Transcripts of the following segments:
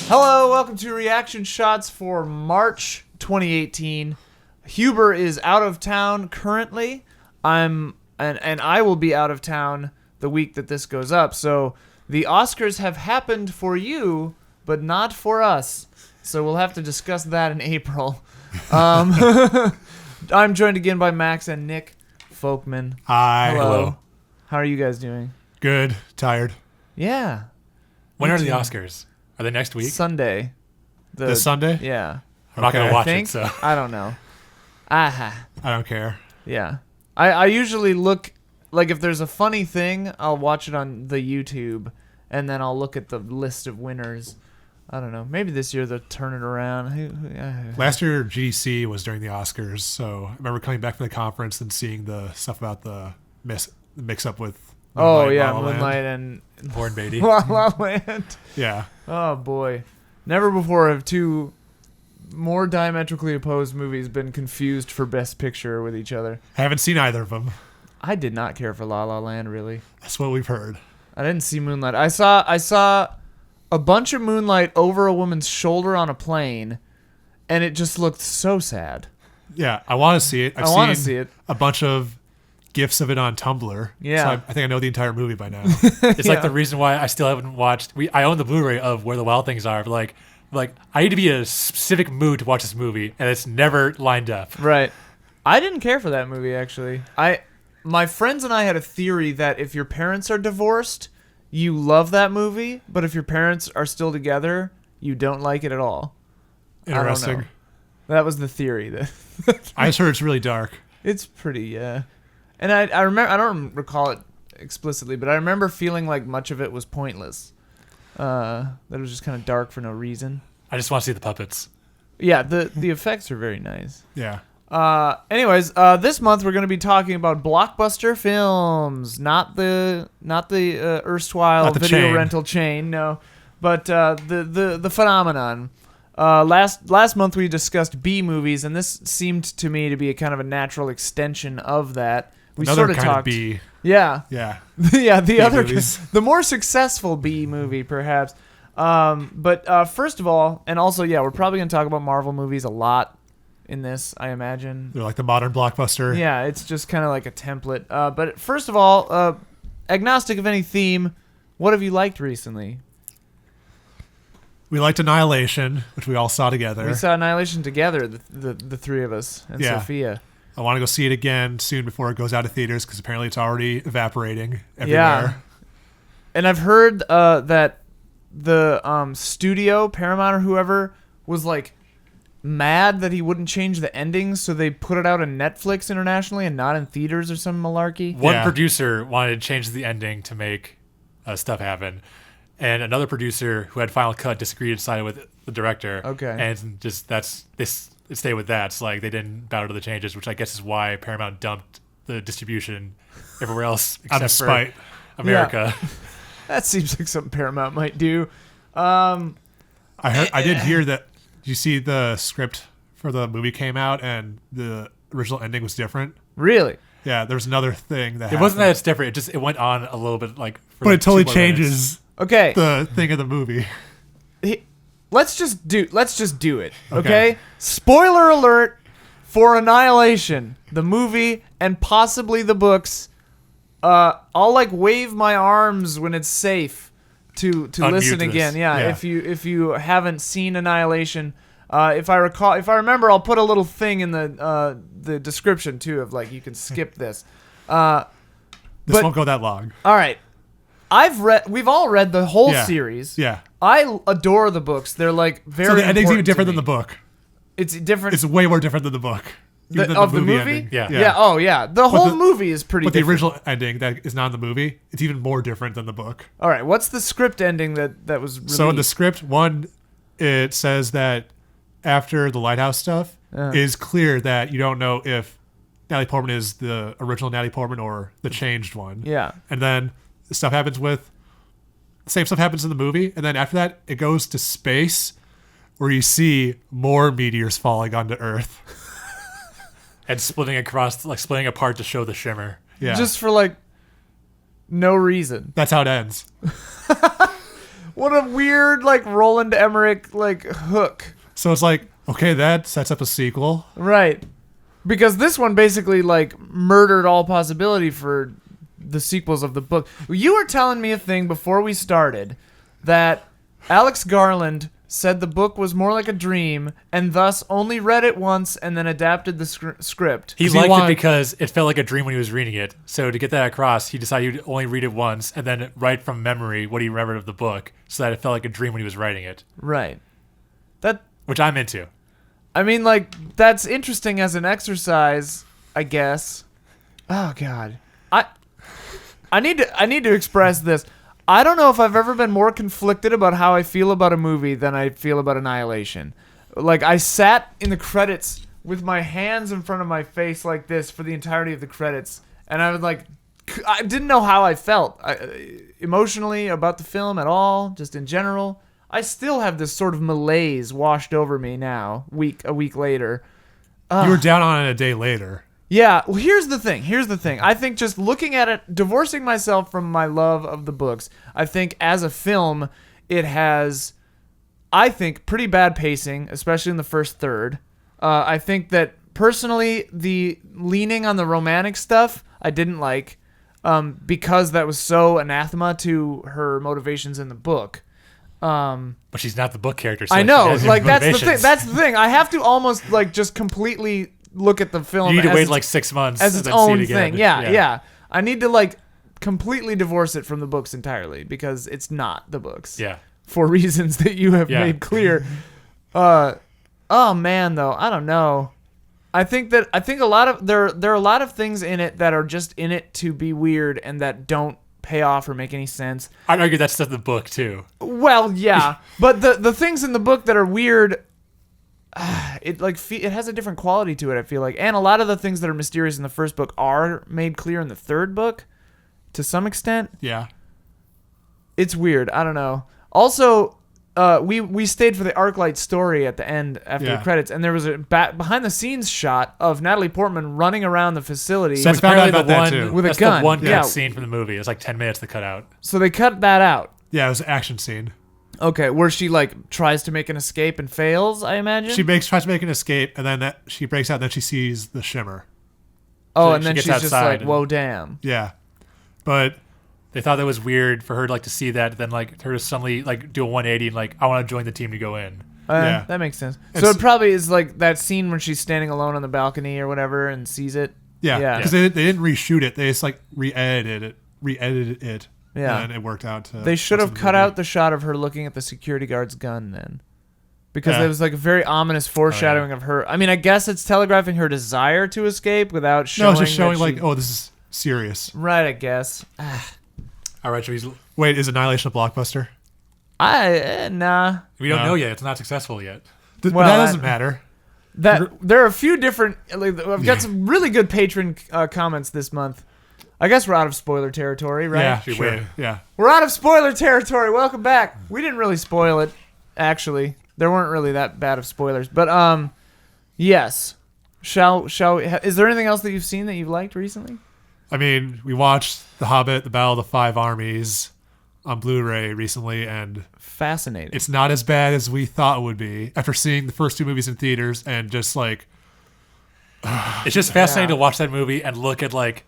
Hello, welcome to Reaction Shots for March 2018. Huber is out of town currently. And I will be out of town the week that this goes up. So the Oscars have happened for you, but not for us. So we'll have to discuss that in April. I'm joined again by Max and Nick Folkman. Hi. Hello. How are you guys doing? Good. Tired. Yeah. When are the Oscars? Are they next week? Sunday. This Sunday? Yeah. I'm not going to watch think? it, so. I don't know. Aha. I don't care. Yeah. I usually look, like if there's a funny thing, I'll watch it on the YouTube, and then I'll look at the list of winners. I don't know. Maybe this year they'll turn it around. Last year, GDC was during the Oscars, so I remember coming back from the conference and seeing the stuff about the mix-up with Moonlight, La La Land. Moonlight and Born Beatty. La La Land. Yeah. Oh, boy. Never before have two more diametrically opposed movies been confused for Best Picture with each other. I haven't seen either of them. I did not care for La La Land, really. That's what we've heard. I didn't see Moonlight. I saw a bunch of Moonlight over a woman's shoulder on a plane, and it just looked so sad. Yeah, I want to see it. I want to see it. A bunch of GIFs of it on Tumblr. Yeah. So I think I know the entire movie by now. It's like the reason why I still haven't watched. I own the Blu-ray of Where the Wild Things Are. But like I need to be in a specific mood to watch this movie, and it's never lined up. Right. I didn't care for that movie, actually. My friends and I had a theory that if your parents are divorced, you love that movie, but if your parents are still together, you don't like it at all. Interesting. I don't know. That was the theory. I just heard it's really dark. It's pretty, yeah. And I remember, I don't recall it explicitly, but I remember feeling like much of it was pointless. That it was just kind of dark for no reason. I just want to see the puppets. Yeah, the effects are very nice. Yeah. Anyways, this month we're going to be talking about blockbuster films, not the erstwhile Not the video chain. rental chain, no, but the phenomenon. Last month we discussed B movies, and this seemed to me to be a kind of a natural extension of that. We Another sort of kind talked. of B. Yeah, Yeah. yeah, the other, movies. the more successful B movie, perhaps. But first of all, and also, yeah, we're probably going to talk about Marvel movies a lot in this, I imagine. They're like the modern blockbuster. Yeah, it's just kind of like a template. But first of all, agnostic of any theme, what have you liked recently? We liked Annihilation, which we all saw together. We saw Annihilation together, the three of us, and Yeah. Sophia. I want to go see it again soon before it goes out of theaters because apparently it's already evaporating everywhere. Yeah. And I've heard that the studio, Paramount or whoever, was like mad that he wouldn't change the ending, so they put it out on Netflix internationally and not in theaters or some malarkey. One Yeah. producer wanted to change the ending to make stuff happen, and another producer who had Final Cut disagreed and sided with the director. Okay. And just it stayed with that. It's like they didn't bow to the changes, which I guess is why Paramount dumped the distribution everywhere else Out of except for spite. America. That seems like something Paramount might do. I did hear that. Did you see the script for the movie came out and the original ending was different? Really? Yeah, there's another thing that It wasn't that happened. it's different. It went on a little bit like. For But like it totally 2 more minutes. changes Okay. the thing of the movie. Let's just do it. Okay? Okay. Spoiler alert for Annihilation, the movie and possibly the books. I'll like wave my arms when it's safe to listen this. again. Yeah, Yeah. if you haven't seen Annihilation, if I remember, I'll put a little thing in the description too of like you can skip this. This But- won't go that long. All right. We've all read the whole Yeah. series. Yeah. I adore the books. They're like very So the ending's even important to different than me. the book. It's different. It's way more different than the book. Even than of the movie? ending. Yeah. Oh, yeah. The whole movie is pretty But the different. original ending that is not in the movie, it's even more different than the book. All right. What's the script ending that was released? So in the script, it says that after the lighthouse stuff, it is clear that you don't know if Natalie Portman is the original Natalie Portman or the changed one. Yeah. And then stuff happens with the same stuff happens in the movie, and then after that, it goes to space, where you see more meteors falling onto Earth. And splitting apart to show the shimmer. Yeah, Just for like no reason. that's how it ends. What a weird, like, Roland Emmerich, like, hook. So it's like, okay, that sets up a sequel. Right. Because this one basically, like, murdered all possibility for the sequels of the book. You were telling me a thing before we started that Alex Garland said the book was more like a dream and thus only read it once and then adapted the script. He liked it because it felt like a dream when he was reading it. So to get that across, he decided he'd only read it once and then write from memory what he remembered of the book so that it felt like a dream when he was writing it. Right. Which I'm into. I mean, like, that's interesting as an exercise, I guess. Oh, God. I need to express this. I don't know if I've ever been more conflicted about how I feel about a movie than I feel about Annihilation. Like, I sat in the credits with my hands in front of my face like this for the entirety of the credits, and I was like, I didn't know how I felt emotionally about the film at all, just in general. I still have this sort of malaise washed over me now, a week later. You were down on it a day later. Yeah, well, here's the thing. I think just looking at it, divorcing myself from my love of the books, I think as a film, it has, I think, pretty bad pacing, especially in the first third. I think that, personally, the leaning on the romantic stuff, I didn't like, because that was so anathema to her motivations in the book. But she's not the book character. So I know, she has like, that's the thing. motivations. That's the thing. I have to almost, like, just completely look at the film. You need to as wait like 6 months as and its then see own it again. thing. Yeah. I need to, like, completely divorce it from the books entirely because it's not the books. Yeah. For reasons that you have made clear. Oh man, though, I don't know. I think a lot of there are a lot of things in it that are just in it to be weird and that don't pay off or make any sense. I'd argue that's stuff in the book too. Well, yeah, but the things in the book that are weird, it has a different quality to it, I feel like. And a lot of the things that are mysterious in the first book are made clear in the third book to some extent. Yeah. It's weird. I don't know. Also, we stayed for the ArcLight story at the end after the credits, and there was a behind the scenes shot of Natalie Portman running around the facility So found out about that too. with a That's gun. the one cut Yeah. scene from the movie. It's like 10 minutes to cut out. So they cut that out. Yeah, it was an action scene. Okay, where she like tries to make an escape and fails, I imagine. She tries to make an escape, and then she breaks out, and then she sees the shimmer. Oh, So and she then gets she's just outside like, and- "Whoa, damn!" Yeah, but They thought that was weird for her like to see that, then like her to suddenly like do a 180 and like I want to join the team to go in. Yeah. That makes sense. So It's- it probably is like that scene when she's standing alone on the balcony or whatever and sees it. yeah, because they didn't reshoot it; they just like re-edited it. Yeah. and it worked out. They should have cut out the shot of her looking at the security guard's gun then. Because it was like a very ominous foreshadowing of her. I mean, I guess it's telegraphing her desire to escape without showing. No, it's just showing that like, she- oh, this is serious. Right, I guess. All right, should we Wait, is Annihilation a blockbuster? Nah. we don't No. know yet. It's not successful yet. Well, that doesn't matter. There are a few different. Like, I've got some really good patron comments this month. I guess we're out of spoiler territory, right? Yeah, Should sure. win. Yeah. We're out of spoiler territory. Welcome back. We didn't really spoil it, actually. There weren't really that bad of spoilers, but yes. Shall we? Is there anything else that you've seen that you've liked recently? I mean, we watched The Hobbit, The Battle of the Five Armies on Blu-ray recently, and Fascinating. it's not as bad as we thought it would be after seeing the first two movies in theaters and just like, It's just fascinating to watch that movie and look at like,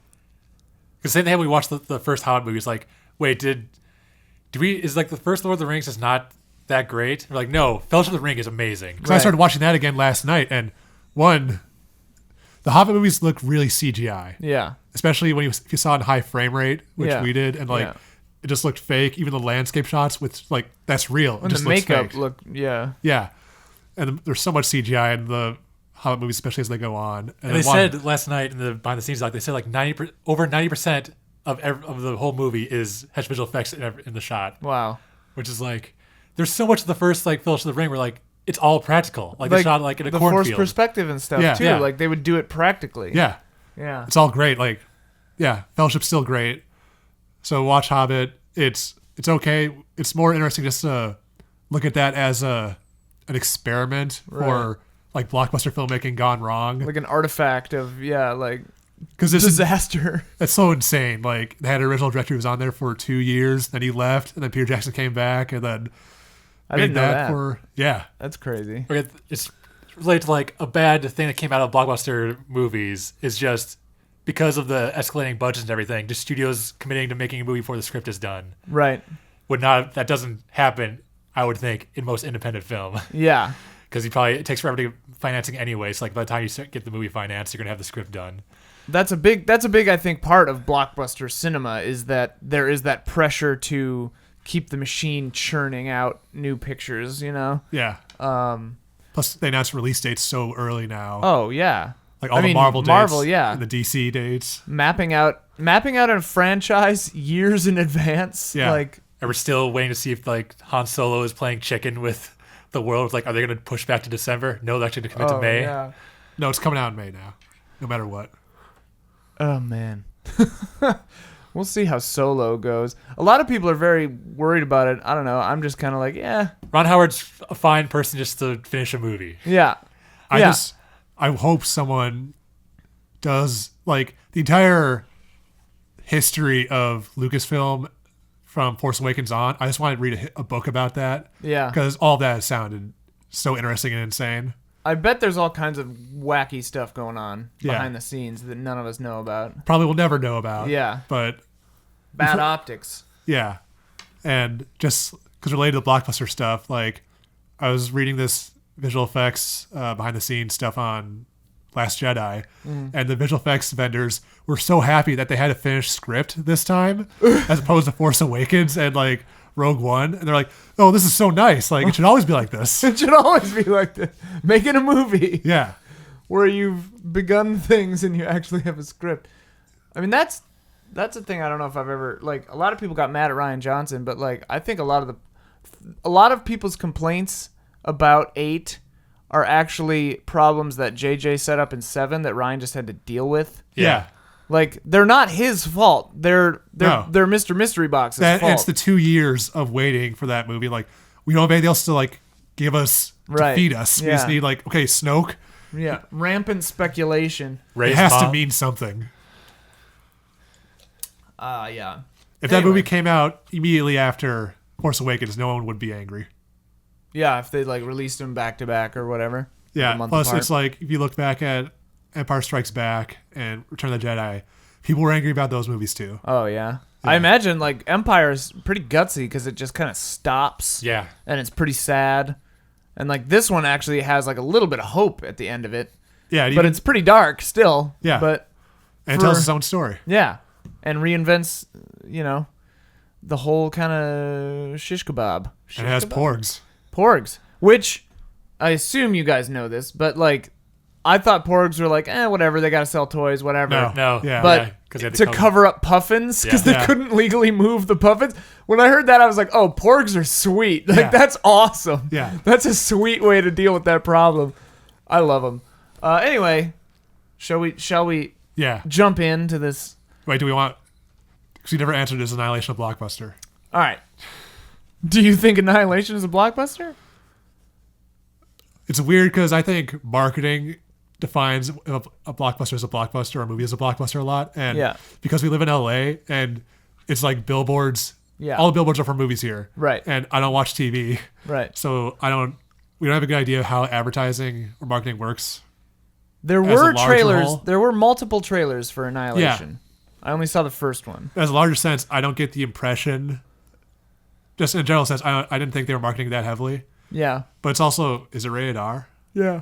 because same thing when we watched the first Hobbit movie. It's like, wait, did we? Is like the first Lord of the Rings is not that great? We're like, no, Fellowship of the Ring is amazing. because I started watching that again last night, and the Hobbit movies look really CGI. Yeah. Especially when you saw it in high frame rate, which Yeah. we did, and like Yeah. it just looked fake. Even the landscape shots, with like that's real. It And just the looks makeup fake. yeah. Yeah, and there's so much CGI in the Hobbit movies, especially as they go on. And they said last night in the behind the scenes, like they said, like over 90% of the whole movie has visual effects in the shot, Wow. which is like there's so much of the first like Fellowship of the Ring where like it's all practical, like they shot like in a the forced cornfield. perspective and stuff Yeah. too. Yeah. Like they would do it practically. yeah, Yeah. it's all great. Like, yeah, Fellowship's still great. So watch Hobbit. It's okay. It's more interesting just to look at that as an experiment for like blockbuster filmmaking gone wrong. Like an artifact of like because this disaster. It's so insane. Like, they had an original director who was on there for 2 years, then he left, and then Peter Jackson came back, and then I didn't know that. Yeah. That's crazy. Okay, it's related to like a bad thing that came out of blockbuster movies is just because of the escalating budgets and everything, just studios committing to making a movie before the script is done. Right. That doesn't happen, I would think, in most independent film. Yeah. Because it takes forever to get financing anyway. So like by the time you get the movie financed, you're gonna have the script done. That's a big I think part of blockbuster cinema is that there is that pressure to keep the machine churning out new pictures, you know? Yeah. Plus they announced release dates so early now. Oh yeah. Like all the Marvel dates, yeah. and the DC dates. Mapping out a franchise years in advance. Yeah. Like, and we're still waiting to see if like Han Solo is playing chicken with the world. Like, are they gonna push back to December? No, they're actually gonna commit to May. Yeah. No, it's coming out in May now, no matter what. Oh man. We'll see how Solo goes. A lot of people are very worried about it. I don't know. I'm just kind of like, yeah. Ron Howard's a fine person just to finish a movie. Yeah. I hope someone does, like, the entire history of Lucasfilm from Force Awakens on. I just want to read a book about that. Yeah. Because all that sounded so interesting and insane. I bet there's all kinds of wacky stuff going on behind the scenes that none of us know about. Probably will never know about. Yeah. But Bad optics. yeah. And just because related to the blockbuster stuff, like, I was reading this visual effects behind the scenes stuff on Last Jedi, and the visual effects vendors were so happy that they had a finished script this time as opposed to Force Awakens and like Rogue One, and they're like, oh, this is so nice, like it should always be like this. It should always be like this. Making a movie Yeah. where you've begun things and you actually have a script. I mean, that's a thing. I don't know if I've ever, like, a lot of people got mad at Rian Johnson, but like I think a lot of people's complaints about 8 are actually problems that JJ set up in 7 that Ryan just had to deal with. Yeah. Like, they're not his fault. They're No. Mr. Mystery Box's fault. It's the 2 years of waiting for that movie. Like, we don't have anything else to like give us to feed us. We just need, like, okay, Snoke. Yeah, rampant speculation. It has to mean something. Yeah. If that movie came out immediately after Force Awakens, no one would be angry. Yeah, if they like released them back to back or whatever. Yeah. Plus, it's like if you look back at Empire Strikes Back and Return of the Jedi, people were angry about those movies too. Oh yeah. I imagine like Empire's pretty gutsy because it just kind of stops. Yeah. And it's pretty sad. And like this one actually has like a little bit of hope at the end of it. Yeah. But it's pretty dark still. Yeah. But it tells its own story. Yeah. And reinvents, the whole kind of shish kebab. And it has porgs. Porgs, which I assume you guys know this, but like I thought porgs were like, whatever, they got to sell toys, whatever. No. Yeah. But to cover up puffins because they couldn't legally move the puffins. When I heard that, I was like, oh, porgs are sweet. Like, that's awesome. Yeah. That's a sweet way to deal with that problem. I love them. Anyway, shall we jump into this? Wait, do we want... Because you never answered, is Annihilation a blockbuster? All right. Do you think Annihilation is a blockbuster? It's weird because I think marketing defines if a blockbuster as a blockbuster or a movie as a blockbuster a lot. And because we live in LA and it's like billboards. Yeah. All the billboards are for movies here. Right. And I don't watch TV. Right. So we don't have a good idea of how advertising or marketing works. There were trailers. There were multiple trailers for Annihilation. Yeah. I only saw the first one. As a larger sense, I don't get the impression, just in a general sense, I didn't think they were marketing that heavily. Yeah. But it's also, is it rated R? Yeah.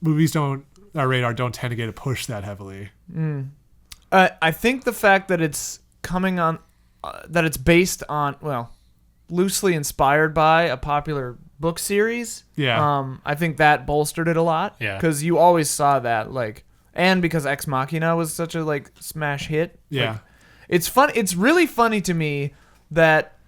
Movies that are rated R don't tend to get a push that heavily. I think the fact that it's coming on, that it's based on, loosely inspired by a popular book series. Yeah. I think that bolstered it a lot. Yeah. Because you always saw that, like, and because Ex Machina was such a like smash hit. Yeah. Like, it's fun. It's really funny to me that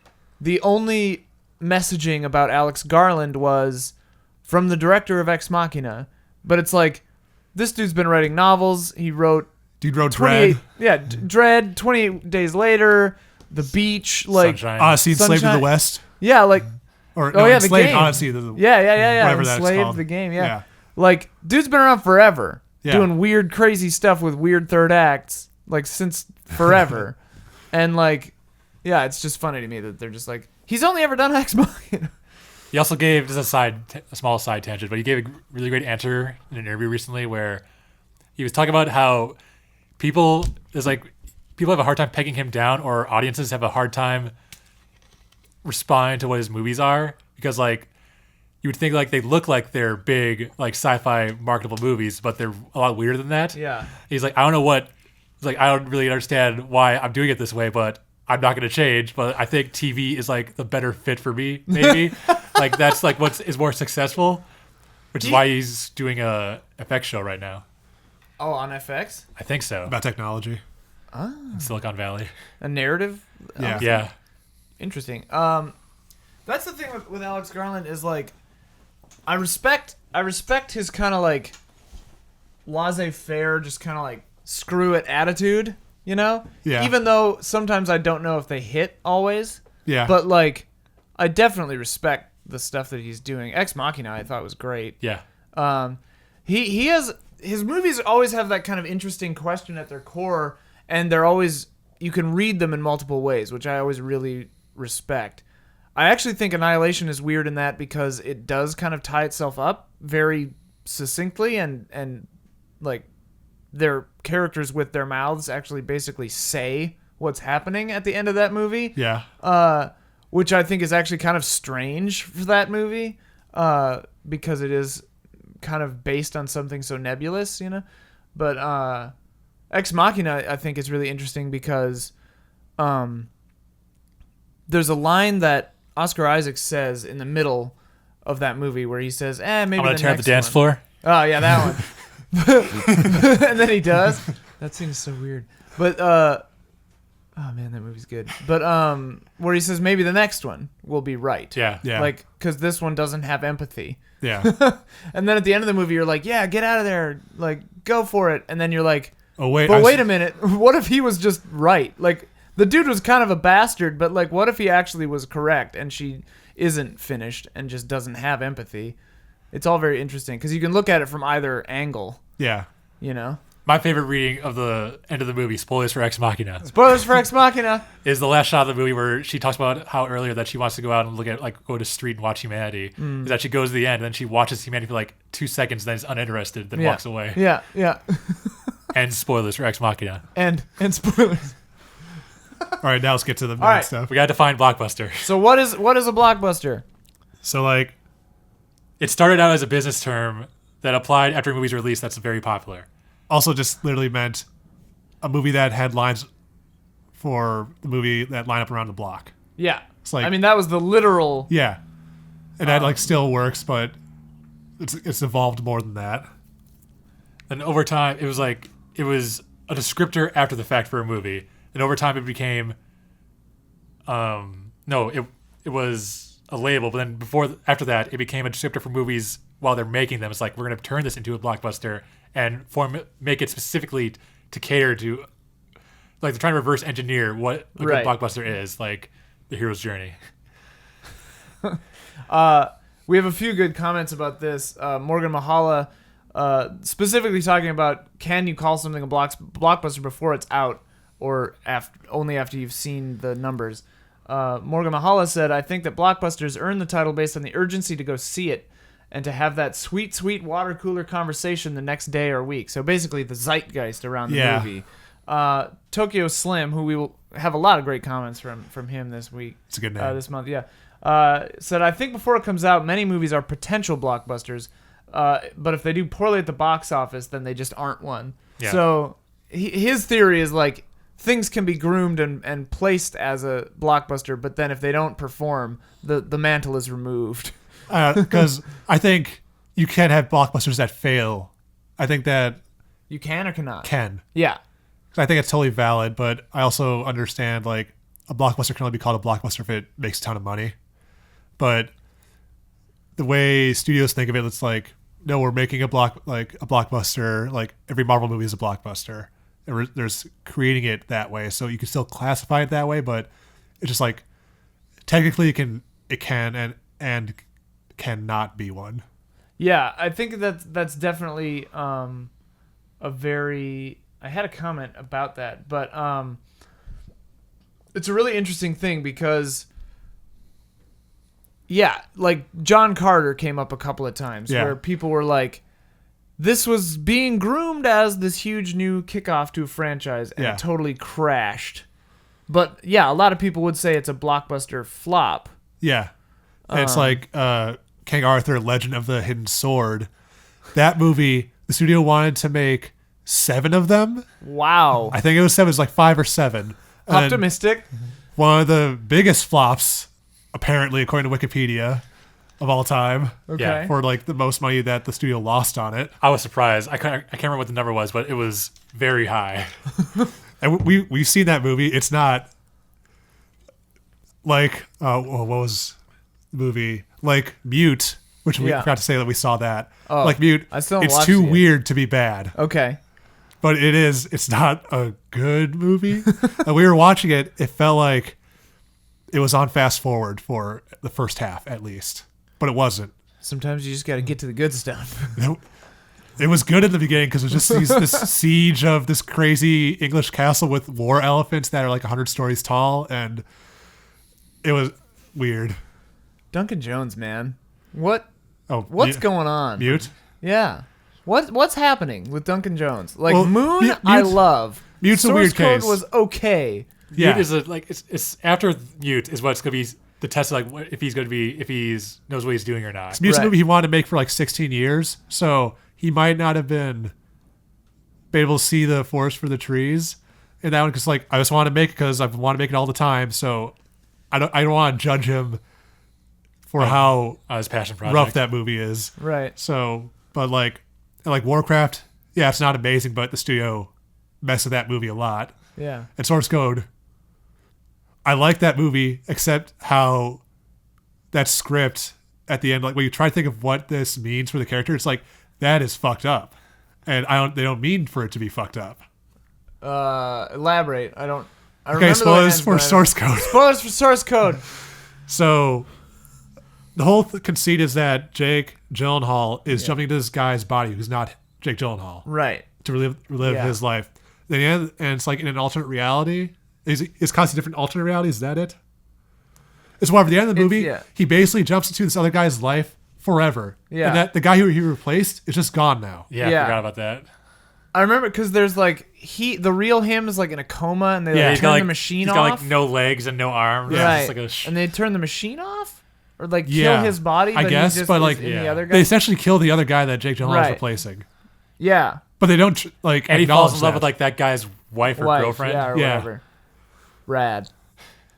the only messaging about Alex Garland was from the director of Ex Machina, but it's like this dude's been writing novels. He wrote Dredd. Yeah, Dredd. 28 Days Later, The Beach, like Sunshine. Odyssey, Enslaved in the West. Yeah, like Enslaved game. Odyssey. Yeah. Whatever that's Enslaved called. the game. Yeah. Like dude's been around forever, doing weird, crazy stuff with weird third acts, like, since forever. And, like, yeah, it's just funny to me that they're just like, he's only ever done Ex Machina. He also gave, this is a small side tangent, but he gave a really great answer in an interview recently where he was talking about how people have a hard time pegging him down, or audiences have a hard time responding to what his movies are, because, like, you would think, like, they look like they're big, like, sci-fi marketable movies, but they're a lot weirder than that. Yeah. He's like, I don't really understand why I'm doing it this way, but I'm not going to change. But I think TV is, like, the better fit for me, maybe. Like, that's, like, what is more successful, which is why he's doing a FX show right now. Oh, on FX? I think so. About technology. In Silicon Valley. A narrative? Yeah. Yeah. Interesting. That's the thing with Alex Garland is, like, I respect his kind of, like, laissez-faire, just kind of, like, screw it attitude, you know? Yeah. Even though sometimes I don't know if they hit always. Yeah. But, like, I definitely respect the stuff that he's doing. Ex Machina I thought was great. Yeah. He has, his movies always have that kind of interesting question at their core, and they're always, you can read them in multiple ways, which I always really respect. I actually think Annihilation is weird in that because it does kind of tie itself up very succinctly, and like, their characters with their mouths actually basically say what's happening at the end of that movie. Yeah. Which I think is actually kind of strange for that movie, because it is kind of based on something so nebulous, you know? But Ex Machina, I think, is really interesting because there's a line that Oscar Isaac says in the middle of that movie where he says, maybe I'm going the to tear up the next dance one. floor. Oh, yeah, that one. And then he does. That seems so weird. But, oh man, that movie's good. But, where he says maybe the next one will be right. Yeah. Yeah. Like, because this one doesn't have empathy. Yeah. And then at the end of the movie, you're like, yeah, get out of there. Like, go for it. And then you're like, Oh, wait. but wait a minute. What if he was just right? Like, the dude was kind of a bastard, but, like, what if he actually was correct and she isn't finished and just doesn't have empathy? It's all very interesting because you can look at it from either angle, Yeah. you know? My favorite reading of the end of the movie, spoilers for Ex Machina, Spoilers for Ex Machina. is the last shot of the movie where she talks about how earlier that she wants to go out and look at, like, go to the street and watch humanity. Is that she goes to the end and then she watches humanity for like 2 seconds, then is uninterested, then walks away. Yeah, yeah. And spoilers for Ex Machina. And spoilers. All right, now let's get to the main right. stuff. We got to define blockbuster. So what is a blockbuster? So, like, It started out as a business term that applied after a movie's release that's very popular. also just literally meant a movie that had lines for the movie that line up around the block. Yeah. It's like, I mean, that was the literal. yeah. And that, like, still works, but it's evolved more than that. And over time, it was a descriptor after the fact for a movie. And over time, it became, it was a label. But then after that, it became a descriptor for movies while they're making them. It's like, we're going to turn this into a blockbuster and make it specifically to cater to, like, they're trying to reverse engineer what a good blockbuster is, like the hero's journey. We have a few good comments about this. Morgan Mahala specifically talking about, can you call something a blockbuster before it's out or only after you've seen the numbers? Morgan Mahala said, I think that blockbusters earn the title based on the urgency to go see it and to have that sweet, sweet water cooler conversation the next day or week. So basically the zeitgeist around the movie. Tokyo Slim, who we will have a lot of great comments from him this week. It's a good name. This month, yeah. Said, I think before it comes out, many movies are potential blockbusters, but if they do poorly at the box office, then they just aren't one. Yeah. So his theory is, like, things can be groomed and placed as a blockbuster, but then if they don't perform, the mantle is removed. Because I think you can have blockbusters that fail. I think that You can or cannot? can. Yeah. I think it's totally valid, but I also understand, like, a blockbuster can only be called a blockbuster if it makes a ton of money. But the way studios think of it, it's like, no, we're making a blockbuster. Like, every Marvel movie is a blockbuster. And there's creating it that way, so you can still classify it that way. But it's just like, technically, it can and cannot be one. Yeah, I think that's definitely I had a comment about that, but it's a really interesting thing because like John Carter came up a couple of times where people were like, this was being groomed as this huge new kickoff to a franchise, and it totally crashed. But a lot of people would say it's a blockbuster flop. Yeah. And it's like King Arthur, Legend of the Hidden Sword. That movie, the studio wanted to make 7 of them. Wow. I think it was 7. It was like 5 or 7. Optimistic. One of the biggest flops, apparently, according to Wikipedia, of all time. Okay. For like the most money that the studio lost on it. I was surprised. I can't remember what the number was, but it was very high. And we've seen that movie. It's not like what was the movie? Like Mute, which we forgot to say that we saw that. Oh, like Mute, I still it's too weird to be bad. Okay. But it's not a good movie. And we were watching it, it felt like it was on fast forward for the first half at least. But it wasn't. Sometimes you just got to get to the good stuff. It was good in the beginning because it was just this siege of this crazy English castle with war elephants that are like 100 stories tall, and it was weird. Duncan Jones, man. What's Mute? going on? Mute? Yeah. What's happening with Duncan Jones? Like Moon, Mute, I love. Mute's Source a weird Code case. was okay. Yeah. Mute is it's after Mute is what's going to be the test of like if he's knows what he's doing or not. Mute's a movie he wanted to make for like 16 years, so he might not have been able to see the forest for the trees in that one because like I just want to make it because I want to make it all the time, so I don't want to judge him for how his passion project. rough that movie is. Right. So, but like Warcraft, it's not amazing, but the studio messed with that movie a lot. Yeah. And Source Code, I like that movie, except how that script at the end, like when you try to think of what this means for the character, it's like that is fucked up, and they don't mean for it to be fucked up. Elaborate. I Okay, spoilers for Source Code. Spoilers for Source Code. So the whole conceit is that Jake Gyllenhaal is jumping into this guy's body who's not Jake Gyllenhaal, Right. to relive his life. Then and it's like in an alternate reality. Is constantly different alternate reality? Is that it? It's whatever. At the end of the movie, he basically jumps into this other guy's life forever. Yeah. And that the guy who he replaced is just gone now. Yeah, I forgot about that. I remember because there's like the real him is like in a coma and they like, turn the machine off. He's got like no legs and no arms. Yeah. Right. Like and they turn the machine off or like kill his body. I guess, but like the other guy. They essentially kill the other guy that Jake Gyllenhaal is replacing. Yeah. But they don't like. And he falls in love with like that guy's wife or girlfriend. Yeah, or whatever. Rad.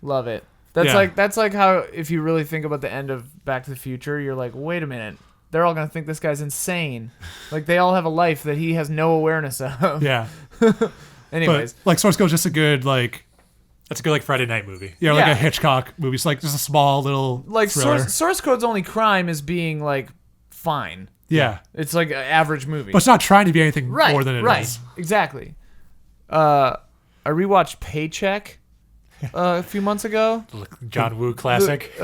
Love it. That's like how if you really think about the end of Back to the Future, you're like, wait a minute. They're all going to think this guy's insane. Like, they all have a life that he has no awareness of. Yeah. Anyways. But, like, Source Code is just a good, like... That's a good, like, Friday night movie. Yeah, like a Hitchcock movie. It's like just a small little like, thriller. Source Code's only crime is being, like, fine. Yeah. It's like an average movie. But it's not trying to be anything more than it is. Right, exactly. I rewatched Paycheck a few months ago. John Woo classic. Did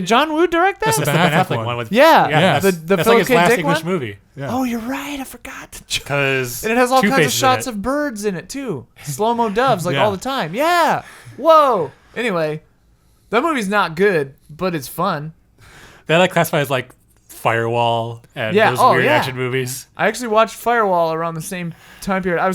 John Woo direct that? That's the Ben Affleck one with yeah. The that's Philip like his K. last Dick English one? movie. Yeah. Oh, you're right. I forgot. Because and it has all kinds of Two-Face is in shots it. of birds in it too. Slow-mo doves like Yeah. all the time. Yeah. Whoa. Anyway, that movie's not good, but it's fun. They like classify as like Firewall and those weird action movies. I actually watched Firewall around the same time period. I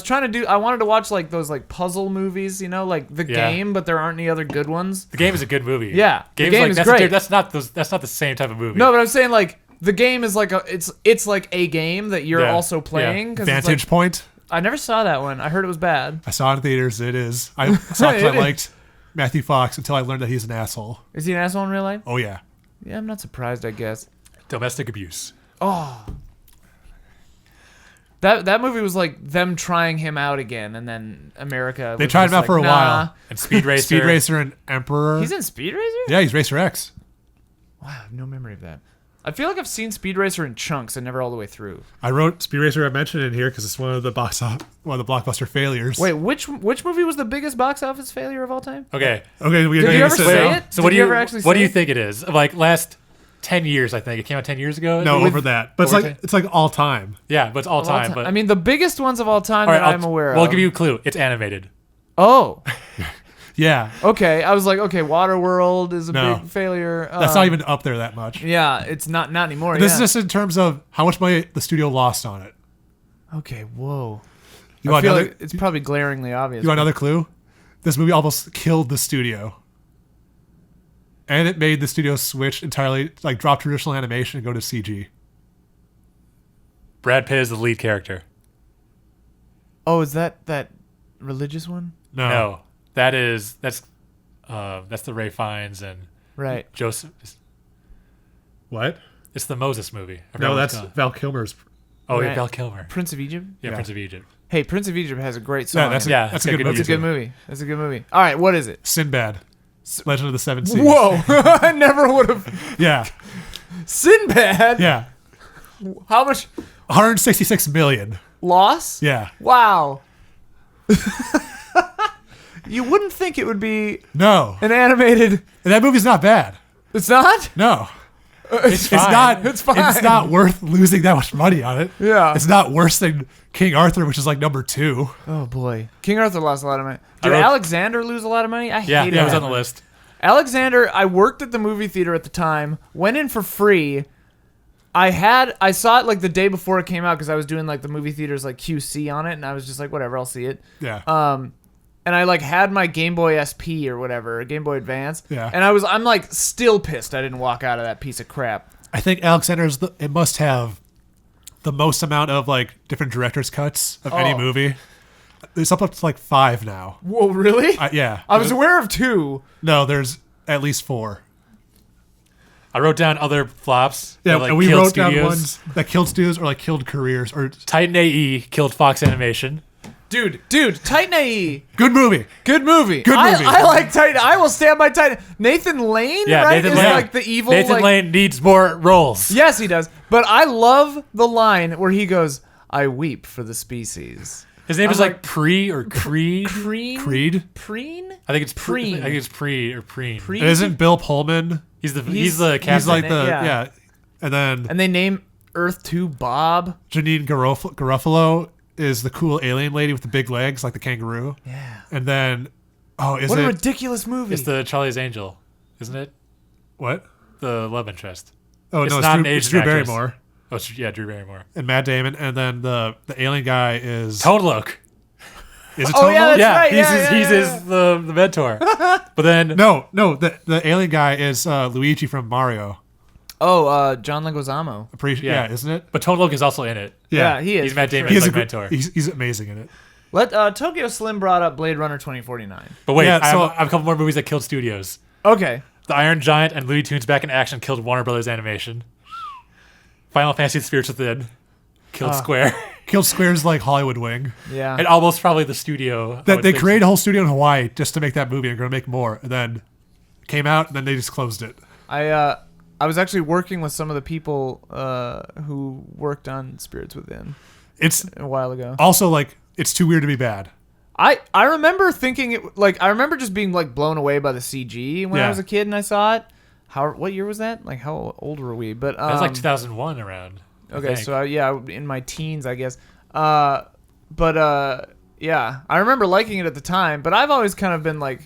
wanted to watch like those like puzzle movies, you know, like The Game, but there aren't any other good ones. The Game is a good movie. Yeah, Game's The Game is great. That's not the same type of movie. No, but I'm saying like The Game is like it's like a game that you're also playing. Yeah. Vantage Point. I never saw that one. I heard it was bad. I saw it in theaters. It is. I saw it because I liked Matthew Fox until I learned that he's an asshole. Is he an asshole in real life? Oh yeah. Yeah, I'm not surprised. I guess. Domestic abuse. Oh. That movie was like them trying him out again, and then America. They tried him out for a while. And Speed Racer. Speed Racer and Emperor. He's in Speed Racer? Yeah, he's Racer X. Wow, I have no memory of that. I feel like I've seen Speed Racer in chunks and never all the way through. I wrote Speed Racer. I mentioned it in here because it's one of the blockbuster failures. Wait, which movie was the biggest box office failure of all time? Okay. We Did you ever say it? So Did you ever actually what do say you it? think it is? Like last 10 years, I think. It came out 10 years ago. No, With- over that. But over it's like 10? it's like all time. Yeah, but it's all Of all time. time. But I mean, the biggest ones of all time all right, that I'm aware of. We'll give you a clue. It's animated. Oh, Yeah. okay. I was like, okay, Waterworld is a No. big failure. That's not even up there that much. Yeah, it's not anymore. This yeah. is just in terms of how much money the studio lost on it. Okay, whoa. You I want feel another? like it's probably glaringly obvious. You want another clue? This movie almost killed the studio, and it made the studio switch entirely, like drop traditional animation and go to CG. Brad Pitt is the lead character. Oh, is that religious one? No, that's the Ray Fiennes and Right. Joseph. What? It's the Moses movie. I forgot No, what that's it's called. Val Kilmer's. Oh, yeah, Right. Val Kilmer. Prince of Egypt? Yeah, Yeah. Prince of Egypt. Hey, Prince of Egypt has a great song. Yeah, that's in it. that's a good movie. It's a good movie. It's a good movie. All right, what is it? Sinbad, Legend of the Seven Seas. Whoa. I never would have. Yeah, Sinbad? yeah. How much 166 million. loss? Yeah. Wow. You wouldn't think it would be No, an animated. and that movie's not bad. It's not? No, It's it's fine. not. It's fine. It's not worth losing that much money on it. Yeah. It's not worse than King Arthur, which is like number 2. Oh, boy. King Arthur lost a lot of money. I Did wrote- Alexander lose a lot of money? I Yeah, hated it was that on the movie. list. Alexander, I worked at the movie theater at the time, went in for free. I saw it like the day before it came out because I was doing like the movie theater's like QC on it, and I was just like, whatever, I'll see it. Yeah. And I like had my Game Boy SP or whatever, Game Boy Advance. Yeah. And I'm like still pissed I didn't walk out of that piece of crap. I think Alexander's it must have the most amount of like different director's cuts of any Oh. movie. There's up to like 5 now. Whoa, really? Yeah. I was aware of 2. No, there's at least 4. I wrote down other flops. Yeah, that, like, and we killed wrote down studios. ones that killed studios or like killed careers or Titan AE killed Fox Animation. Dude, Titan AE. good movie. Good movie. Good movie. I like Titan. I will stand by Titan. Nathan Lane, Yeah, right? Nathan is Lane. like the evil. Nathan like, Lane needs more roles. Yes, he does. But I love the line where he goes, "I weep for the species." His name I'm is like like- Pre or Creed. Preen? Creed. Preen? I think it's Preen. I think it's Pre or Preen. Preen? It isn't Bill Pullman. He's the He's- captain. He's like the Yeah. yeah. And then And they name Earth 2 Bob. Janine Garofalo is the cool alien lady with the big legs like the kangaroo. Yeah. And then is What a it ridiculous movie. It's the Charlie's Angel, isn't it? what? The love interest. Oh It's no, not an it's Asian Drew actress. Barrymore Oh, yeah, Drew Barrymore. and Matt Damon, and then the alien guy is Tone Loc. is it Oh, Tone yeah, Loc? that's Yeah, right, he's yeah, his, yeah, he's yeah, his the mentor. But then No, the alien guy is Luigi from Mario. Oh, John Leguizamo. Yeah, isn't it? but Tone Loc is also in it. Yeah, he is. He's Matt for sure. Damon's He's, like a, mentor. he's amazing in it. Tokyo Slim brought up Blade Runner 2049. But wait, Yeah, I, so- have, I have a couple more movies that killed studios. Okay. The Iron Giant and Looney Tunes Back in Action killed Warner Brothers Animation. Final Fantasy: The Spirits Within killed Square. Killed Square's like Hollywood wing. Yeah. And almost probably the studio. I That would they think. created a whole studio in Hawaii just to make that movie and going to make more, and then came out and then they just closed it. I was actually working with some of the people who worked on Spirits Within It's a while ago. also like it's too weird to be bad. I remember thinking it like I remember just being like blown away by the CG when I Yeah. was a kid and I saw it. What year was that? Like how old were we? But That was like 2001 around. I okay, think. so in my teens, I guess. Yeah, I remember liking it at the time, but I've always kind of been like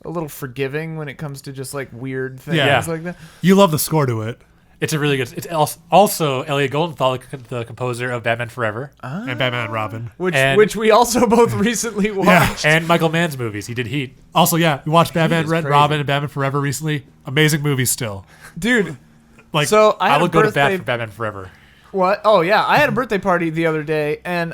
a little forgiving when it comes to just like weird things Yeah. like that. You love the score to it It's a really good. It's also Elliot Goldenthal, the composer of Batman Forever, and Batman and Robin. Which we also both recently watched. and Michael Mann's movies. He did Heat. Also, yeah, we watched Batman is Red crazy. Robin and Batman Forever recently. Amazing movies still. Dude, Like so I I had will a go to birthday. bat for Batman Forever. What? Oh yeah, I had a birthday party the other day, and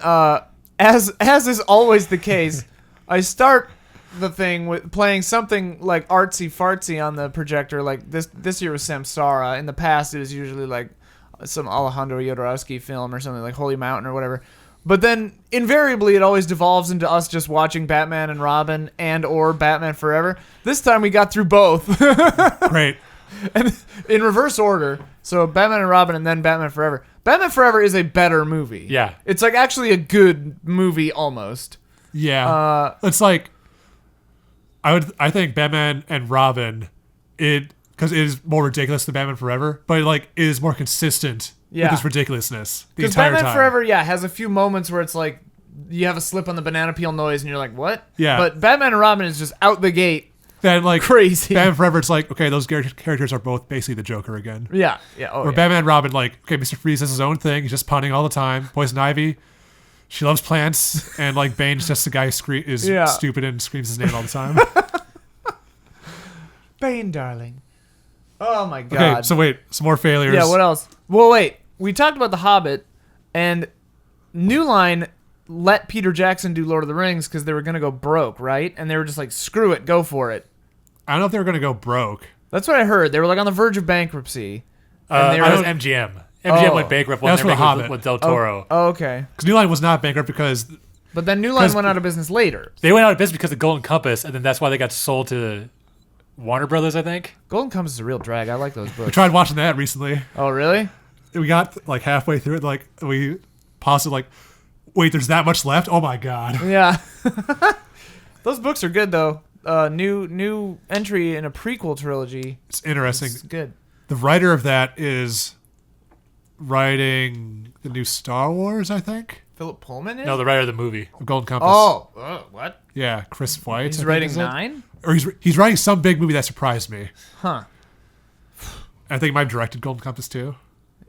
as is always the case, I start the thing with playing something like artsy fartsy on the projector. Like this year was Samsara. In the past, it was usually like some Alejandro Jodorowsky film or something like Holy Mountain or whatever. But then invariably, it always devolves into us just watching Batman and Robin and or Batman Forever. This time we got through both. great. And in reverse order. So Batman and Robin and then Batman Forever. Batman Forever is a better movie. Yeah. It's like actually a good movie almost. Yeah. It's like I think Batman and Robin, it because it is more ridiculous than Batman Forever, but it is more consistent with its ridiculousness the Because entire Batman time. Forever, has a few moments where it's like you have a slip on the banana peel noise and you're like, what? Yeah. But Batman and Robin is just out the gate. Then Crazy. Batman Forever, it's like, okay, those characters are both basically the Joker again. Yeah. Oh, Where Batman and Robin, okay, Mr. Freeze does his own thing. He's just punning all the time. Poison Ivy, she loves plants. And Bane's just the guy who is stupid and screams his name all the time. Bane, darling. Oh my God. Okay, so wait, some more failures. Yeah, what else? Well, wait. We talked about The Hobbit, and New Line let Peter Jackson do Lord of the Rings because they were going to go broke, right? And they were just like, screw it, go for it. I don't know if they were going to go broke. That's what I heard. They were on the verge of bankruptcy. And they were MGM. MGM went bankrupt when they were making with Del Toro. Oh, okay. Because New Line was not bankrupt because... But then New Line went out of business later. They went out of business because of Golden Compass, and then that's why they got sold to Warner Brothers, I think. Golden Compass is a real drag. I like those books. We tried watching that recently. Oh, really? We got halfway through it, we paused it wait, there's that much left? Oh my God. Yeah. Those books are good, though. New entry in a prequel trilogy. It's interesting. It's good. The writer of that is writing the new Star Wars, I think. Philip Pullman is? No, the writer of the movie. Golden Compass. Oh, what? Yeah, Chris White. He's writing 9? Or he's writing some big movie that surprised me. Huh. I think he might have directed Golden Compass too.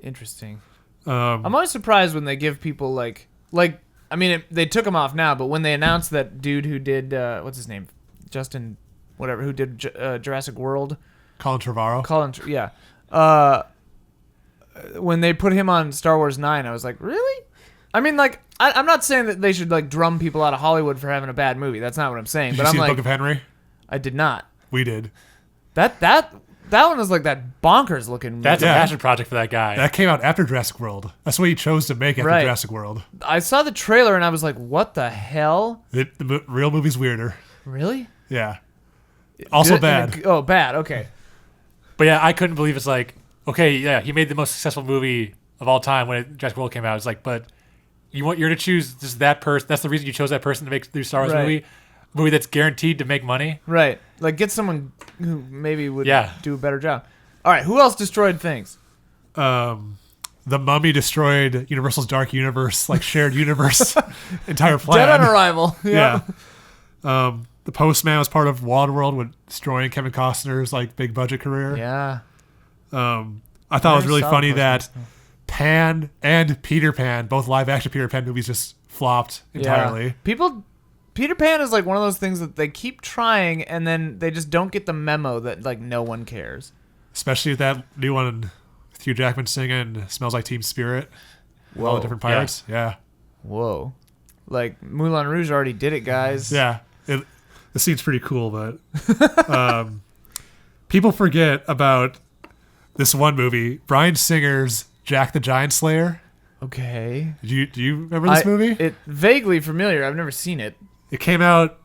Interesting. I'm always surprised when they give people they took him off now, but when they announced that dude who did what's his name, Justin, whatever, who did Jurassic World, Colin Trevorrow. yeah. When they put him on Star Wars 9, I was like, really? I mean, I'm not saying that they should drum people out of Hollywood for having a bad movie. That's not what I'm saying. Did But you I'm see like, the Book of Henry? I did not. We did. That one was that bonkers looking movie. That's a passion project for that guy. That came out after Jurassic World. That's what he chose to make after Jurassic World. I saw the trailer and I was like, what the hell? The real movie's weirder. Really? Yeah. Also Good- bad. Oh, bad. Okay. But yeah, I couldn't believe it's okay, yeah, he made the most successful movie of all time when Jurassic World came out. It's but you're to choose just that person. That's the reason you chose that person to make the Star Wars movie that's guaranteed to make money. Right. Get someone who maybe would do a better job. All right. Who else destroyed things? The Mummy destroyed Universal's Dark Universe, shared universe, entire plan. Dead on arrival. Yeah. The Postman was part of Waterworld with destroying Kevin Costner's big budget career. Yeah. I thought it was really funny that Pan and Peter Pan, both live action Peter Pan movies, just flopped entirely. Yeah. Peter Pan is one of those things that they keep trying and then they just don't get the memo that no one cares. Especially with that new one with Hugh Jackman singing "Smells Like Teen Spirit." With all the different pirates. Yeah. Whoa. Moulin Rouge already did it, guys. Yeah. The scene's pretty cool, but people forget about this one movie, Bryan Singer's Jack the Giant Slayer. Okay. Do you remember this movie? It vaguely familiar. I've never seen it. It came out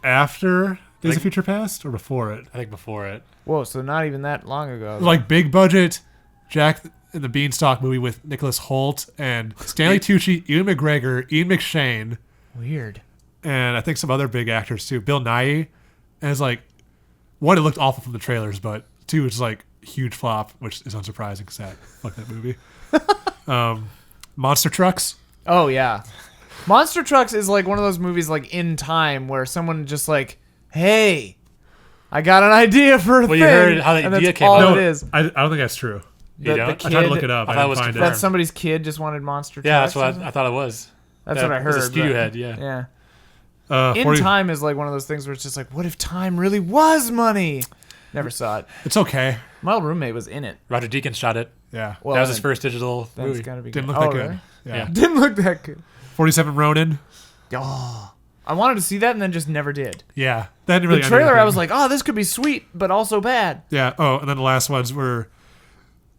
after Days of Future Past or before it? I think before it. Whoa, so not even that long ago. Big budget Jack and the Beanstalk movie with Nicholas Hoult and Stanley Tucci, Ewan McGregor, Ian McShane. Weird. And I think some other big actors too. Bill Nighy. And it's one, it looked awful from the trailers, but two, it's huge flop, which is unsurprising because fuck that movie. Monster Trucks. Oh, yeah. Monster Trucks is one of those movies in time where someone just hey, I got an idea for a thing. You heard how the idea came all up. it is. I don't think that's true. You don't? I tried to look it up. I didn't find That it. somebody's kid just wanted Monster Trucks. Yeah, that's what I thought it was. That's what I heard. It was a studio head, yeah. Yeah. In Time is one of those things where it's just what if time really was money? Never saw it. It's okay. My old roommate was in it. Roger Deakins shot it. Yeah. Well, that was his first digital that's movie. Gotta be Didn't good. look that good. Really? Yeah. Didn't look that good. 47 Ronin. Oh, I wanted to see that and then just never did. Yeah. That didn't really The trailer, end I was oh, this could be sweet, but also bad. Yeah. Oh, and then the last ones were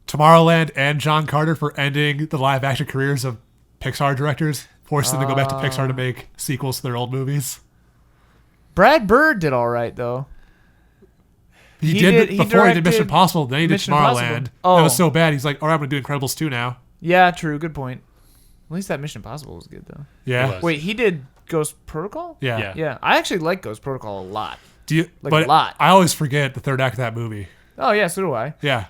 Tomorrowland and John Carter for ending the live action careers of Pixar directors, forcing them to go back to Pixar to make sequels to their old movies. Brad Bird did all right, though. He did before he did Mission Impossible, then he did Mission Tomorrowland. Impossible. Oh. That was so bad. He's all right, I'm going to do Incredibles 2 now. Yeah, true. Good point. At least that Mission Impossible was good, though. Yeah. Wait, he did Ghost Protocol? Yeah. Yeah. I actually like Ghost Protocol a lot. Do you, a lot. I always forget the third act of that movie. Oh yeah, so do I. Yeah.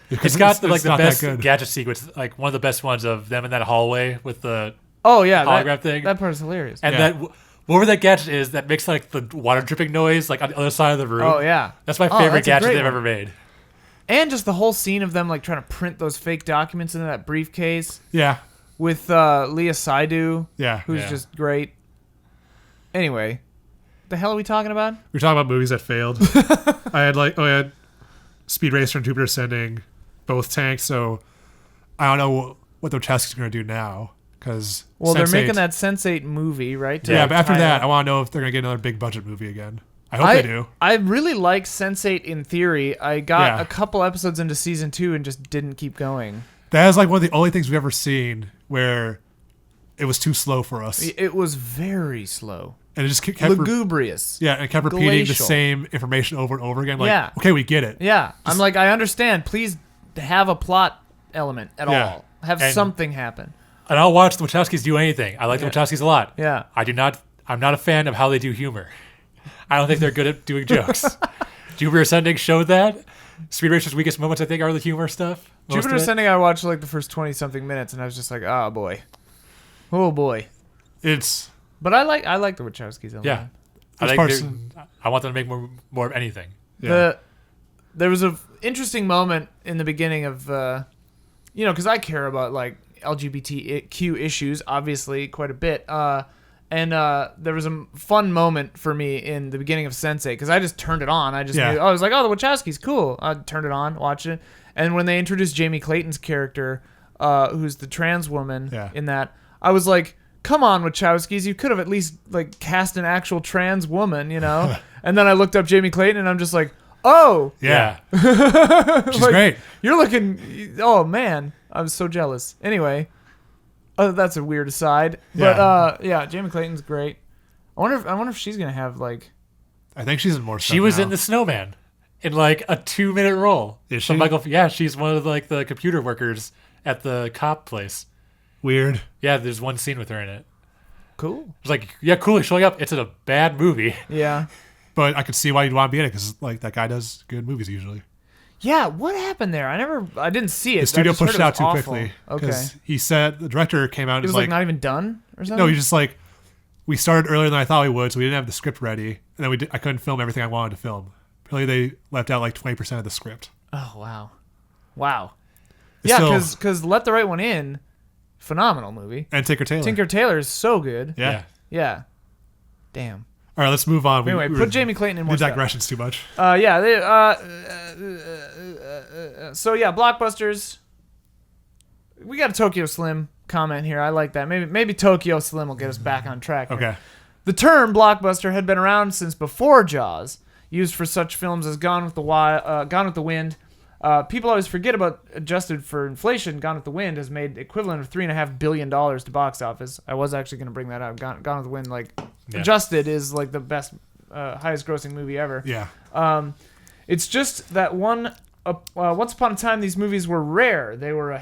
It's got the not that best good. gadget sequence, like one of the best ones of them in that hallway with the Oh yeah, hologram thing. That part is hilarious. And Yeah. that whatever that gadget is that makes like the water dripping noise like on the other side of the room. Oh yeah, That's my Oh, favorite that's a gadget great they've one. ever made. And just the whole scene of them like trying to print those fake documents into that briefcase Yeah. with Leah Seydoux, Yeah. who's Yeah. just great. Anyway, the hell are we talking about? We're talking about movies that failed. I had Speed Racer and Jupiter Ascending, both tanks. So I don't know what the Wachowskis are going to do now because Well, they're making that Sense8 movie, right? to Yeah, but after tie that, up- I want to know if they're going to get another big budget movie again. I hope they do. I really like Sense8 in theory. I got Yeah. a couple episodes into season 2 and just didn't keep going. That is like one of the only things we've ever seen where it was too slow for us, It was very slow, and it just kept lugubrious. yeah, and it kept repeating the glacial. same information over and over again. Like, Yeah. okay, we get it. Yeah, I'm like, I understand. Please have a plot element at Yeah. all. Have And- something happen. And I'll watch the Wachowskis do anything. I like the Wachowskis a lot. Yeah. I'm not a fan of how they do humor. I don't think they're good at doing jokes. Jupiter Ascending showed that. Speed Racer's weakest moments, I think, are the humor stuff. Most Jupiter of it. Ascending, I watched like the first 20-something minutes, and I was just like, oh boy. Oh boy. It's But I like the Wachowskis a lot. Yeah. There's I, parts- I want them to make more of anything. yeah. There was a interesting moment in the beginning of, because I care about like LGBTQ issues, obviously, quite a bit. And there was a fun moment for me in the beginning of Sense8 because I just turned it on. I just Yeah. knew, I was like, oh, the Wachowskis, cool. I turned it on, watched it. And when they introduced Jamie Clayton's character, who's the trans woman Yeah. in that, I was like, come on, Wachowskis, you could have at least like cast an actual trans woman, And then I looked up Jamie Clayton and I'm just like, oh, yeah, she's Like, great. you're looking. Oh man, I was so jealous. Anyway, that's a weird aside. But yeah, Jamie Clayton's great. I wonder if she's gonna have like. I think she's in more stuff She was now. in The Snowman in like a 2-minute role. Is So she? yeah, she's one of like the computer workers at the cop place. Weird. Yeah, there's one scene with her in it. Cool. It's like, yeah, cool, he's showing up. It's in a bad movie. Yeah. But I could see why you'd want to be in it because like that guy does good movies usually. Yeah. What happened there? I didn't see it. The studio I just heard pushed it was out too awful. quickly Okay. because he said the director came out and It was was like not even done or something. no, he's just like we started earlier than I thought we would, so we didn't have the script ready, and then I couldn't film everything I wanted to film. Apparently, they left out like 20% of the script. Oh wow. It's Yeah, still- because Let the Right One In, phenomenal movie. and Tinker Tailor. Tinker Tailor is so good. Yeah. Yeah. Damn. All right, let's move on. Anyway, put Jamie Clayton in more We stuff. digressions too much. Yeah. So yeah, Blockbusters. We got a Tokyo Slim comment here. I like that. Maybe Tokyo Slim will get us back on track here. Okay. The term blockbuster had been around since before Jaws, used for such films as Gone with the Wind. People always forget about adjusted for inflation. Gone with the Wind has made equivalent of $3.5 billion to box office. I was actually going to bring that up. Gone with the Wind, adjusted, is like the best, highest grossing movie ever. Yeah. It's just that once upon a time these movies were rare. There were a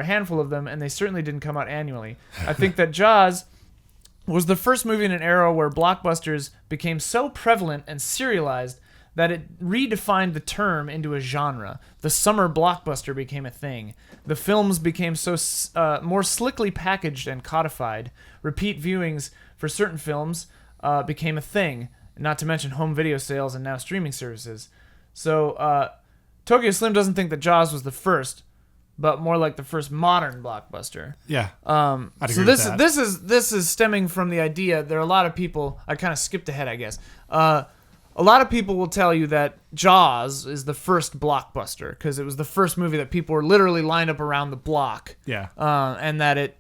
handful of them, and they certainly didn't come out annually. I think that Jaws was the first movie in an era where blockbusters became so prevalent and serialized that it redefined the term into a genre. The summer blockbuster became a thing. The films became so more slickly packaged and codified. Repeat viewings for certain films became a thing, not to mention home video sales and now streaming services. So Tokyo Slim doesn't think that Jaws was the first, but more like the first modern blockbuster. Yeah. So I'd agree with that. this is stemming from the idea. There are a lot of people. I kind of skipped ahead, I guess. A lot of people will tell you that Jaws is the first blockbuster because it was the first movie that people were literally lined up around the block. Yeah. And that it,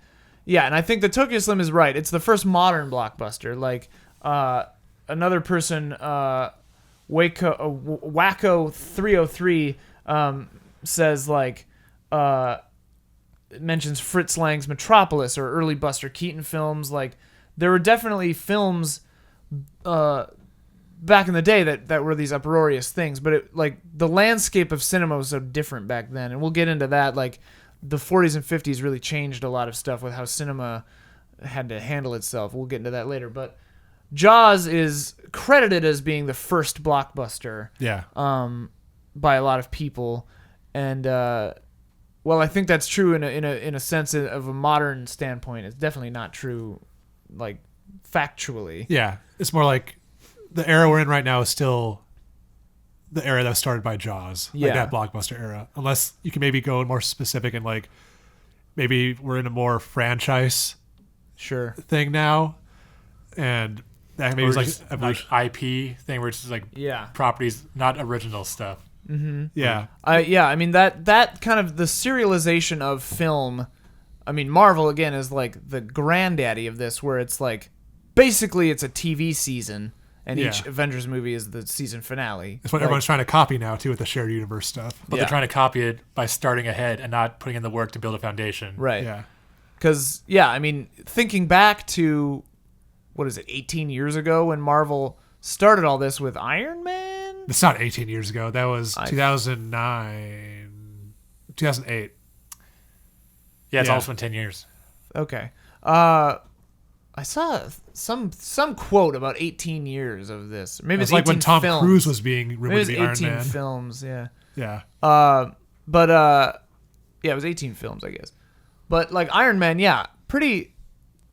and I think that Tokyo Slim is right. It's the first modern blockbuster. Like another person, Wacko 303, says like. Mentions Fritz Lang's Metropolis or early Buster Keaton films. Like there were definitely films back in the day that were these uproarious things, but it, like the landscape of cinema was so different back then, and we'll get into that. Like the 40s and 50s really changed a lot of stuff with how cinema had to handle itself. We'll get into that later, but Jaws is credited as being the first blockbuster. Yeah. by a lot of people, and well, I think that's true in a sense of a modern standpoint. It's definitely not true, like factually. Yeah, it's more like the era we're in right now is still the era that was started by Jaws, like that blockbuster era. Unless you can maybe go more specific and like maybe we're in a more franchise thing now, and that maybe is like IP thing where it's just like properties, not original stuff. Mm-hmm. Yeah. I mean that kind of the serialization of film. I mean, Marvel again is like the granddaddy of this, where it's like basically it's a TV season, and each Avengers movie is the season finale. That's what everyone's trying to copy now too with the shared universe stuff. But they're trying to copy it by starting ahead and not putting in the work to build a foundation. Right. Yeah. Because I mean, thinking back to what is it, 18 years ago when Marvel started all this with Iron Man. It's not 18 years ago. That was 2009, 2008. Yeah, it's almost been 10 years. Okay. I saw some quote about 18 years of this. Maybe it's like when Tom films. Cruise was being rumored to be Iron 18 Man. films, yeah. Yeah. But it was 18 films, I guess. But like Iron Man, pretty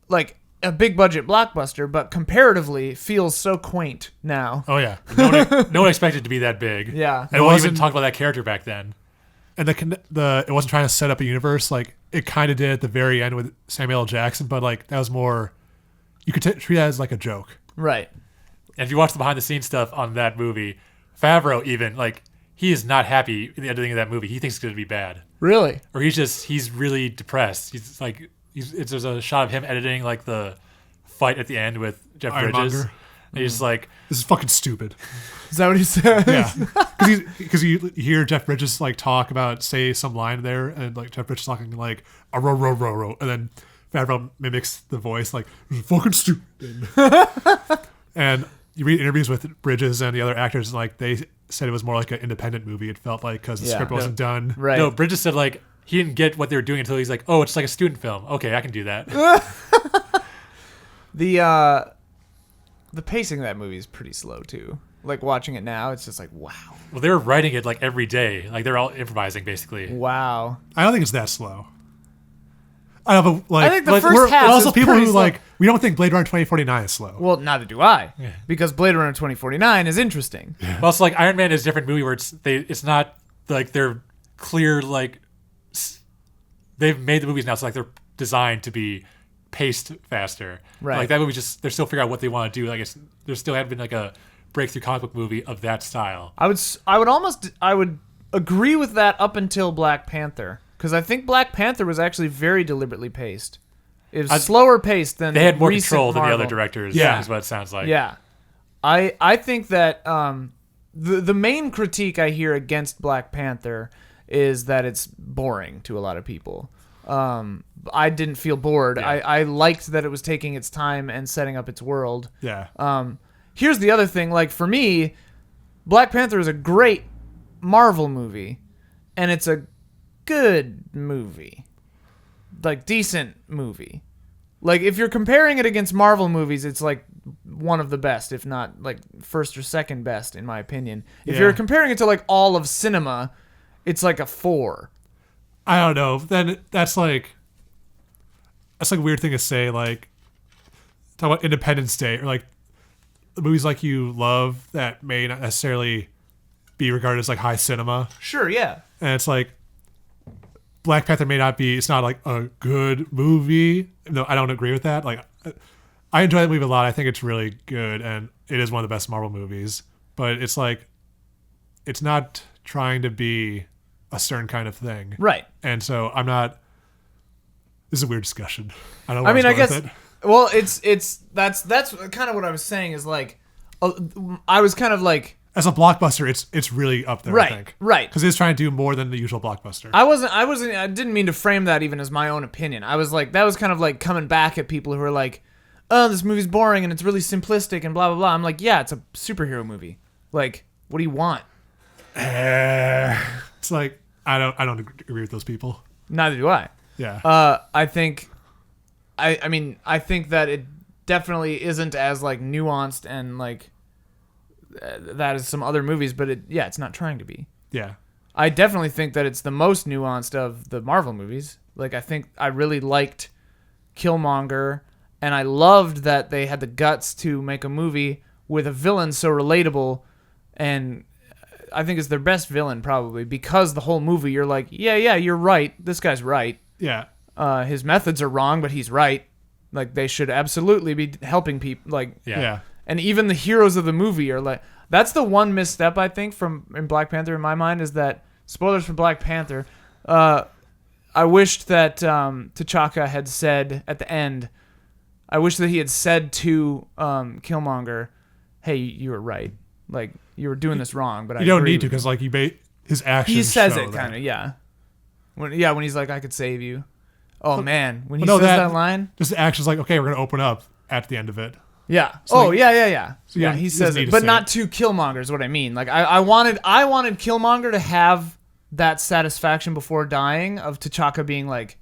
like a big budget blockbuster, but comparatively feels so quaint now. Oh yeah, no one expected it to be that big. Yeah, and no one even talked about that character back then. And it wasn't trying to set up a universe like it kind of did at the very end with Samuel L. Jackson, but like that was more. You could treat that as like a joke, right? And if you watch the behind the scenes stuff on that movie, Favreau even like he is not happy in the editing of that movie. He thinks it's going to be bad. Really? Or he's really depressed. He's like. There's a shot of him editing like the fight at the end with Jeff Bridges. And he's like, "This is fucking stupid." Is that what he said? Yeah, because you hear Jeff Bridges like say some line there, and like Jeff Bridges talking like a row, and then Favreau mimics the voice like "This is fucking stupid." And you read interviews with Bridges and the other actors, and like they said it was more like an independent movie. It felt like because the script wasn't done. Right. No, Bridges said like. He didn't get what they were doing until he's like, "Oh, it's like a student film. Okay, I can do that." The pacing of that movie is pretty slow too. Like watching it now, it's just like wow. Well, they were writing it like every day. Like they're all improvising basically. Wow. I don't think it's that slow. I don't know, but like I think the first half we're also is people who slow. like we don't think Blade Runner 2049 is slow. Well, neither do I, because Blade Runner 2049 is interesting. Well, it's like Iron Man is a different movie where it's not like they're clear like. They've made the movies now, so like they're designed to be paced faster. Right. Like that movie they're still figuring out what they want to do. Like there still haven't been like a breakthrough comic book movie of that style. I would agree with that up until Black Panther, because I think Black Panther was actually very deliberately paced. It was slower paced than they had more recent control than the Marvel. other directors. Yeah. Is what it sounds like. Yeah, I think that the main critique I hear against Black Panther is that it's boring to a lot of people. I didn't feel bored. Yeah. I liked that it was taking its time and setting up its world. Yeah. Here's the other thing. Like for me, Black Panther is a great Marvel movie, and it's a good movie. Like decent movie. Like if you're comparing it against Marvel movies, it's like one of the best, if not like first or second best in my opinion. If you're comparing it to like all of cinema, it's like a 4. I don't know. Then that's like a weird thing to say. Like talk about Independence Day or like the movies like you love that may not necessarily be regarded as like high cinema. Sure, yeah. And it's like Black Panther may not be. It's not like a good movie. No, I don't agree with that. Like I enjoy that movie a lot. I think it's really good, and it is one of the best Marvel movies. But it's like it's not trying to be a certain kind of thing, Right. And so I'm not. This is a weird discussion. I don't know. I mean, I guess. It. Well, that's kind of what I was saying. Is like, I was kind of like. As a blockbuster, it's really up there. Right. I think. Right. Because it's trying to do more than the usual blockbuster. I didn't mean to frame that even as my own opinion. I was like, that was kind of like coming back at people who are like, oh, this movie's boring and it's really simplistic and blah blah blah. I'm like, yeah, it's a superhero movie. Like, what do you want? It's like I don't agree with those people. Neither do I. Yeah. I think that it definitely isn't as like nuanced and like that as some other movies, but it's not trying to be. Yeah. I definitely think that it's the most nuanced of the Marvel movies. Like, I think I really liked Killmonger, and I loved that they had the guts to make a movie with a villain so relatable, and I think it's their best villain probably, because the whole movie you're like, yeah, you're right. This guy's right. Yeah. His methods are wrong, but he's right. Like, they should absolutely be helping people. Like, Yeah. and even the heroes of the movie are like, that's the one misstep I think in Black Panther in my mind, is that, spoilers for Black Panther, I wished that T'Chaka had said at the end, I wish that he had said to Killmonger, hey, you were right. Like, you were doing this wrong, but you don't need to, because like his actions. he says show it that. kind of, yeah. When he's like, I could save you. Oh man, when he Well, says that line, just the actions like, okay, we're gonna open up at the end of it. yeah. So yeah. So Yeah, you he just says need it, to but say not it. to Killmonger is what I mean. Like, I wanted Killmonger to have that satisfaction before dying of T'Chaka being like,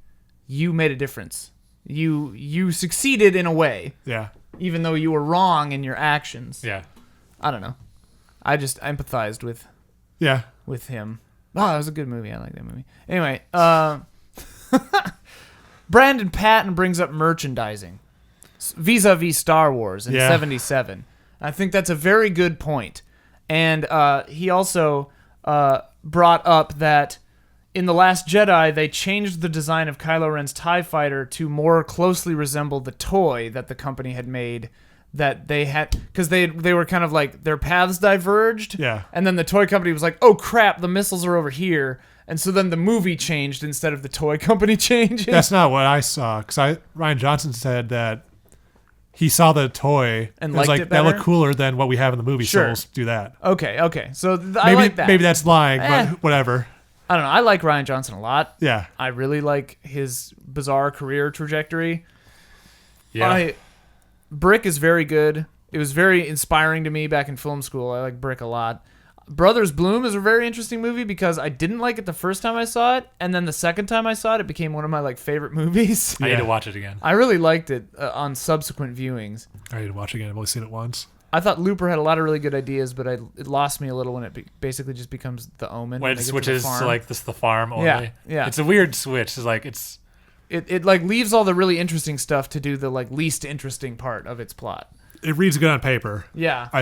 you made a difference. You succeeded in a way, Yeah. even though you were wrong in your actions. Yeah. I don't know. I just empathized Yeah. with him. Oh, that was a good movie. I like that movie. Anyway, Brandon Patton brings up merchandising vis-a-vis Star Wars in Yeah. 77. I think that's a very good point. And he also brought up that in The Last Jedi, they changed the design of Kylo Ren's TIE fighter to more closely resemble the toy that the company had made, that they had, because they were kind of like, their paths diverged. Yeah. And then the toy company was like, oh crap, the missiles are over here. And so then the movie changed instead of the toy company changing. That's not what I saw, because Ryan Johnson said that he saw the toy And was liked like, it that looked better? cooler than what we have in the movie, Sure. so let's do that. Okay. So I like that. Maybe that's lying, Eh. but whatever. I don't know. I like Ryan Johnson a lot. Yeah. I really like his bizarre career trajectory. Yeah. Brick is very good. It was very inspiring to me back in film school. I like Brick a lot. Brothers Bloom is a very interesting movie because I didn't like it the first time I saw it, and then the second time I saw it, it became one of my like favorite movies. I need to watch it again. I really liked it on subsequent viewings. I need to watch it again. I've only seen it once. I thought Looper had a lot of really good ideas, but it lost me a little when it basically just becomes The Omen. When it they get switches the to farm. like the farm only. Yeah. It's a weird switch. It's like It like leaves all the really interesting stuff to do the like least interesting part of its plot. It reads good on paper. Yeah. I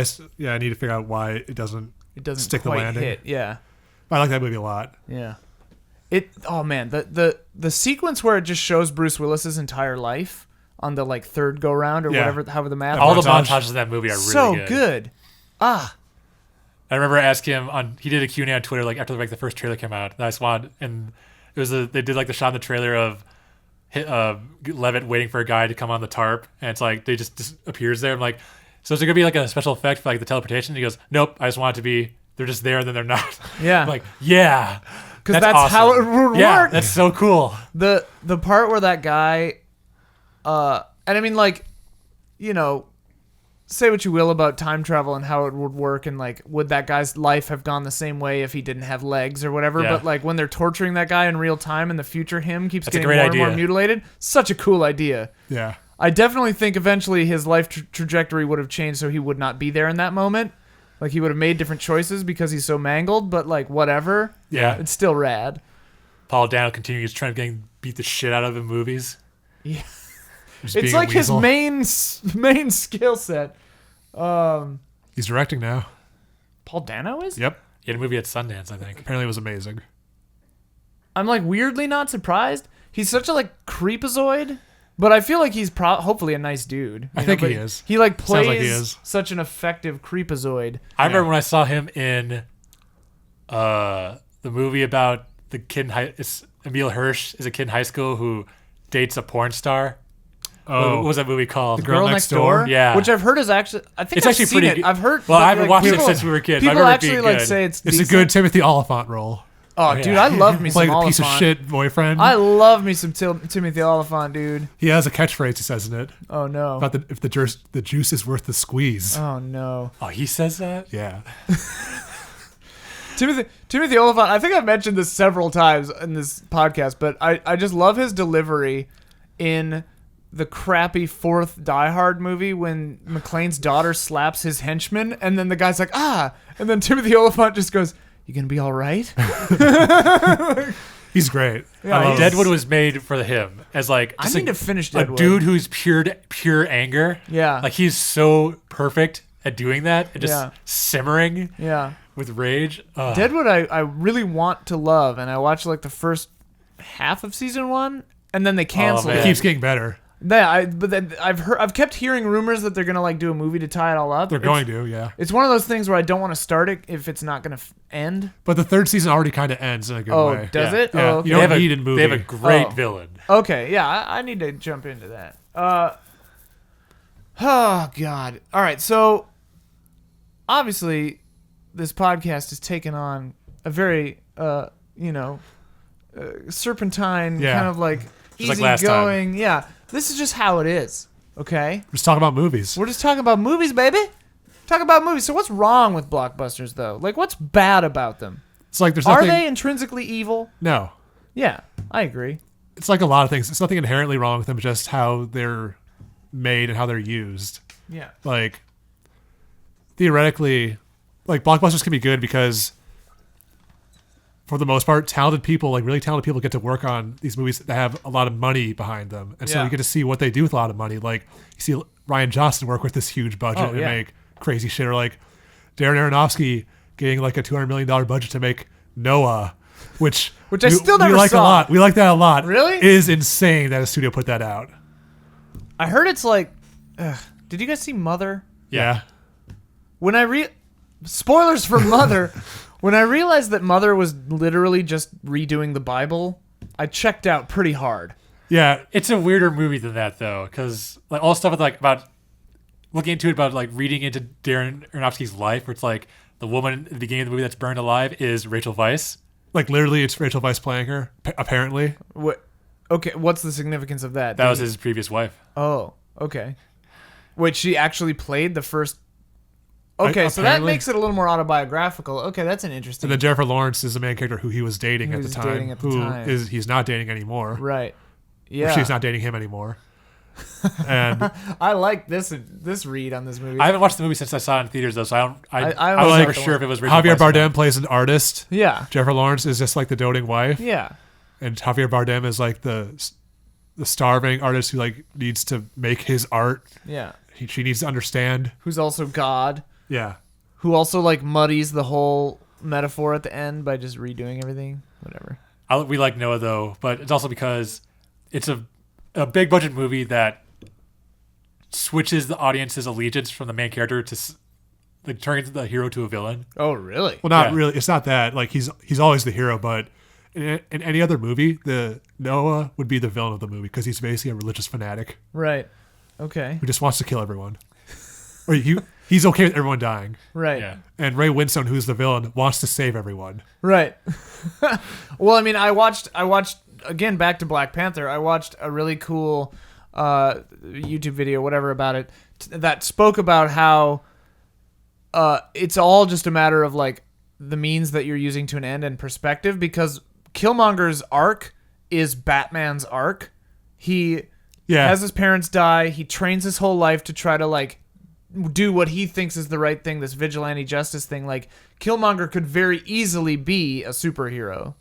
need to figure out why it doesn't stick the quite landing. hit. Yeah. I like that movie a lot. Yeah. Oh man, the sequence where it just shows Bruce Willis's entire life on the like third go round or however the math. all the montage. montages in that movie are really so good. Ah. I remember asking him he did a Q&A on Twitter like after like the first trailer came out. And I just wanted, and it was they did like the shot in the trailer of Levitt waiting for a guy to come on the tarp, and it's like they just appears there. I'm like, so is there gonna be like a special effect for like the teleportation? He goes, nope. I just want it to be they're just there and then they're not. Yeah. I'm like, yeah, Because that's how it would yeah, work. that's so cool. The part where that guy, and I mean, like, you know, say what you will about time travel and how it would work, and like, would that guy's life have gone the same way if he didn't have legs or whatever? Yeah. But like, when they're torturing that guy in real time, and the future him keeps That's a getting great more and more idea. mutilated, such a cool idea. Yeah. I definitely think eventually his life trajectory would have changed, so he would not be there in that moment. Like, he would have made different choices because he's so mangled, but like, whatever. Yeah. It's still rad. Paul Dano continues trying to beat the shit out of in movies. Yeah. Just It's being a like his weasel. main skill set. He's directing now. Paul Dano is? Yep. He had a movie at Sundance, I think. Apparently it was amazing. I'm like weirdly not surprised. He's such a like creepazoid, but I feel like he's hopefully a nice dude. I you think know, he but is. He like Sounds plays like he is. such an effective creepazoid. I remember when I saw him in the movie about the kid it's Emil Hirsch is a kid in high school who dates a porn star. Oh. What was that movie called? The Girl Next Door? Yeah. Which I've heard is actually I think It's I've actually seen pretty it. good. I've heard. Well, but, I haven't like, watched it people- since we were kids. but I People remember it actually being like good. say it's It's a decent. good Timothy Oliphant role. Oh, yeah. dude, I love me some Playing a piece of Oliphant. shit boyfriend. I love me some Timothy Oliphant, dude. He has a catchphrase he says in it Oh no. about if the juice is worth the squeeze. Oh no. Oh, he says that? Yeah. Timothy Oliphant, I think I've mentioned this several times in this podcast, but I just love his delivery in the crappy fourth Die Hard movie when McClane's daughter slaps his henchman, and then the guy's like, ah, and then Timothy Oliphant just goes, You gonna be all right? He's great. Yeah, I love him. Deadwood was made for him as like I just need a, to finish a Deadwood. dude who's pure anger. Yeah. Like he's so perfect at doing that and just Yeah. simmering Yeah. with rage. Ugh. Deadwood, I really want to love, and I watched like the first half of season 1, and then they canceled man. It it. keeps getting better. But then I've kept hearing rumors that they're gonna like do a movie to tie it all up. They're going to, yeah. It's one of those things where I don't want to start it if it's not gonna end. But the third season already kind of ends in a good way. Does Yeah. it? Yeah. Oh, okay. You don't They have need a movie. They have a great Oh. villain. Okay, yeah, I need to jump into that. Oh God! All right, so obviously this podcast has taken on a very, serpentine Yeah. kind of like Just like last time. easygoing. Yeah, this is just how it is. Okay, Just talk about movies. we're just talking about movies, baby. Talk about movies. So what's wrong with blockbusters, though? Like, what's bad about them? It's like there's Are nothing. they intrinsically evil? No. Yeah, I agree. It's like a lot of things. It's nothing inherently wrong with them, just how they're made and how they're used. Yeah. Like, theoretically, like, blockbusters can be good because, for the most part, talented people, like really talented people, get to work on these movies that have a lot of money behind them. And so Yeah. you get to see what they do with a lot of money. Like, you see Ryan Johnson work with this huge budget and yeah. make crazy shit. Or, like, Darren Aronofsky getting, like, a $200 million budget to make Noah, which I still never we like saw. a lot. We like that a lot. Really? It is insane that a studio put that out. I heard it's like. Did you guys see Mother? Yeah. When spoilers for Mother, when I realized that Mother was literally just redoing the Bible, I checked out pretty hard. Yeah. It's a weirder movie than that though, because like all stuff with like about looking into it about like reading into Darren Aronofsky's life, where it's like the woman at the beginning of the movie that's burned alive is Rachel Weisz. Like, literally, it's Rachel Weisz playing her, apparently. What? Okay, what's the significance of that? That was his previous wife. Oh, okay. Wait, she actually played the first. Okay, so that apparently. makes it a little more autobiographical. Okay, that's an interesting. And then Jennifer Lawrence is the main character who he was dating Who at the was time. dating at the time. He's not dating anymore. Right. Or Yeah. she's not dating him anymore. And I like this read on this movie. I haven't watched the movie since I saw it in theaters though, so I was I never like sure if it was Rachel Javier Weisz or Bardem not. plays an artist. yeah. Jennifer Lawrence is just like the doting wife. Yeah. And Javier Bardem is like the starving artist who like needs to make his art. Yeah. She needs to understand. Who's also God. Yeah. Who also like muddies the whole metaphor at the end by just redoing everything. Whatever. We like Noah though, but it's also because it's a big budget movie that switches the audience's allegiance from the main character to like turning the hero to a villain. Oh, really? Well, not Yeah. really. It's not that. Like, he's always the hero, but in any other movie, the Noah would be the villain of the movie because he's basically a religious fanatic Right. Okay. who just wants to kill everyone. Or he's okay with everyone dying. Right. Yeah. And Ray Winstone, who's the villain, wants to save everyone. Right. Well, I mean, I watched again, back to Black Panther. I watched a really cool YouTube video, whatever, about it that spoke about how it's all just a matter of like the means that you're using to an end and perspective, because Killmonger's arc is Batman's arc. He has his parents die. He trains his whole life to try to like do what he thinks is the right thing, this vigilante justice thing. Like, Killmonger could very easily be a superhero,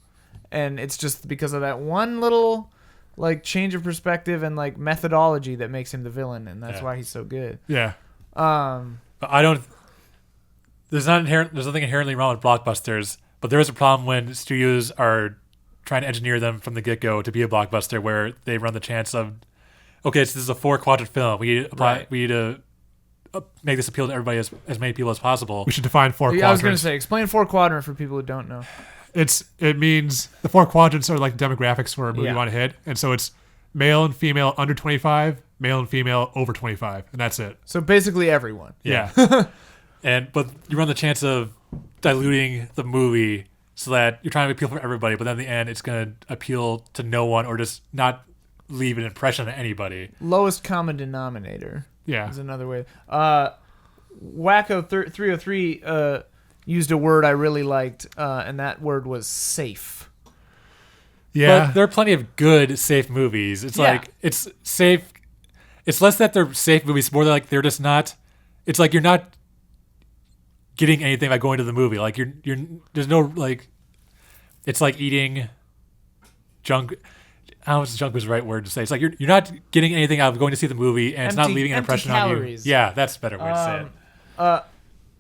and it's just because of that one little like change of perspective and like methodology that makes him the villain, and that's why he's so good. Yeah. But I don't. There's nothing inherently wrong with blockbusters, but there is a problem when studios are trying to engineer them from the get-go to be a blockbuster, where they run the chance of, okay, so this is a 4-quadrant film. We need to make this appeal to everybody, as many people as possible. We should define 4 quadrants. I was going to say, explain 4-quadrant for people who don't know. It means the 4 quadrants are like demographics for a movie you want to hit. And so it's male and female under 25, male and female over 25. And that's it. So basically everyone. Yeah. But you run the chance of diluting the movie so that you're trying to appeal for everybody, but then in the end it's going to appeal to no one or just not leave an impression on anybody. Lowest common denominator. Yeah. Is another way. Wacko 303 used a word I really liked, and that word was safe. Yeah. But there are plenty of good, safe movies. It's like, it's safe. It's less that they're safe movies, more like they're just not, it's like you're not getting anything by going to the movie. Like you're there's no like, it's like eating junk. I don't know if junk was the right word to say. It's like you're not getting anything out of going to see the movie, and it's not leaving an impression calories. on you. Yeah, that's a better way to say it.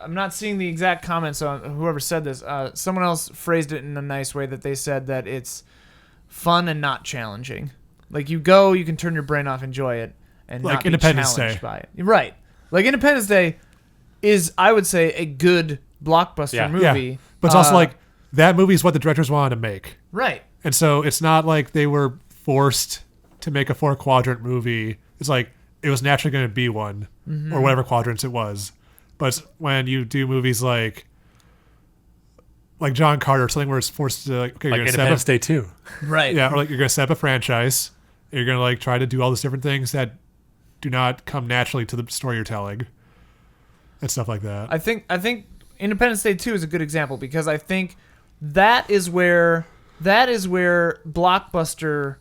I'm not seeing the exact comments on whoever said this. Someone else phrased it in a nice way that they said that it's fun and not challenging. Like you go, you can turn your brain off, enjoy it, and Like not be Independence challenged Day. by it. Right. Like Independence Day is, I would say, a good blockbuster movie. Yeah. But it's also like that movie is what the directors wanted to make. Right. And so it's not like they were forced to make a 4-quadrant movie. It's like it was naturally going to be one, or whatever quadrants it was. But it's when you do movies like John Carter, something where it's forced to like, okay, Like you're gonna Independence Day 2. Right. yeah, or like you're going to set up a franchise. And you're going to like try to do all these different things that do not come naturally to the story you're telling, and stuff like that. I think Independence Day 2 is a good example because I think that is where blockbusterism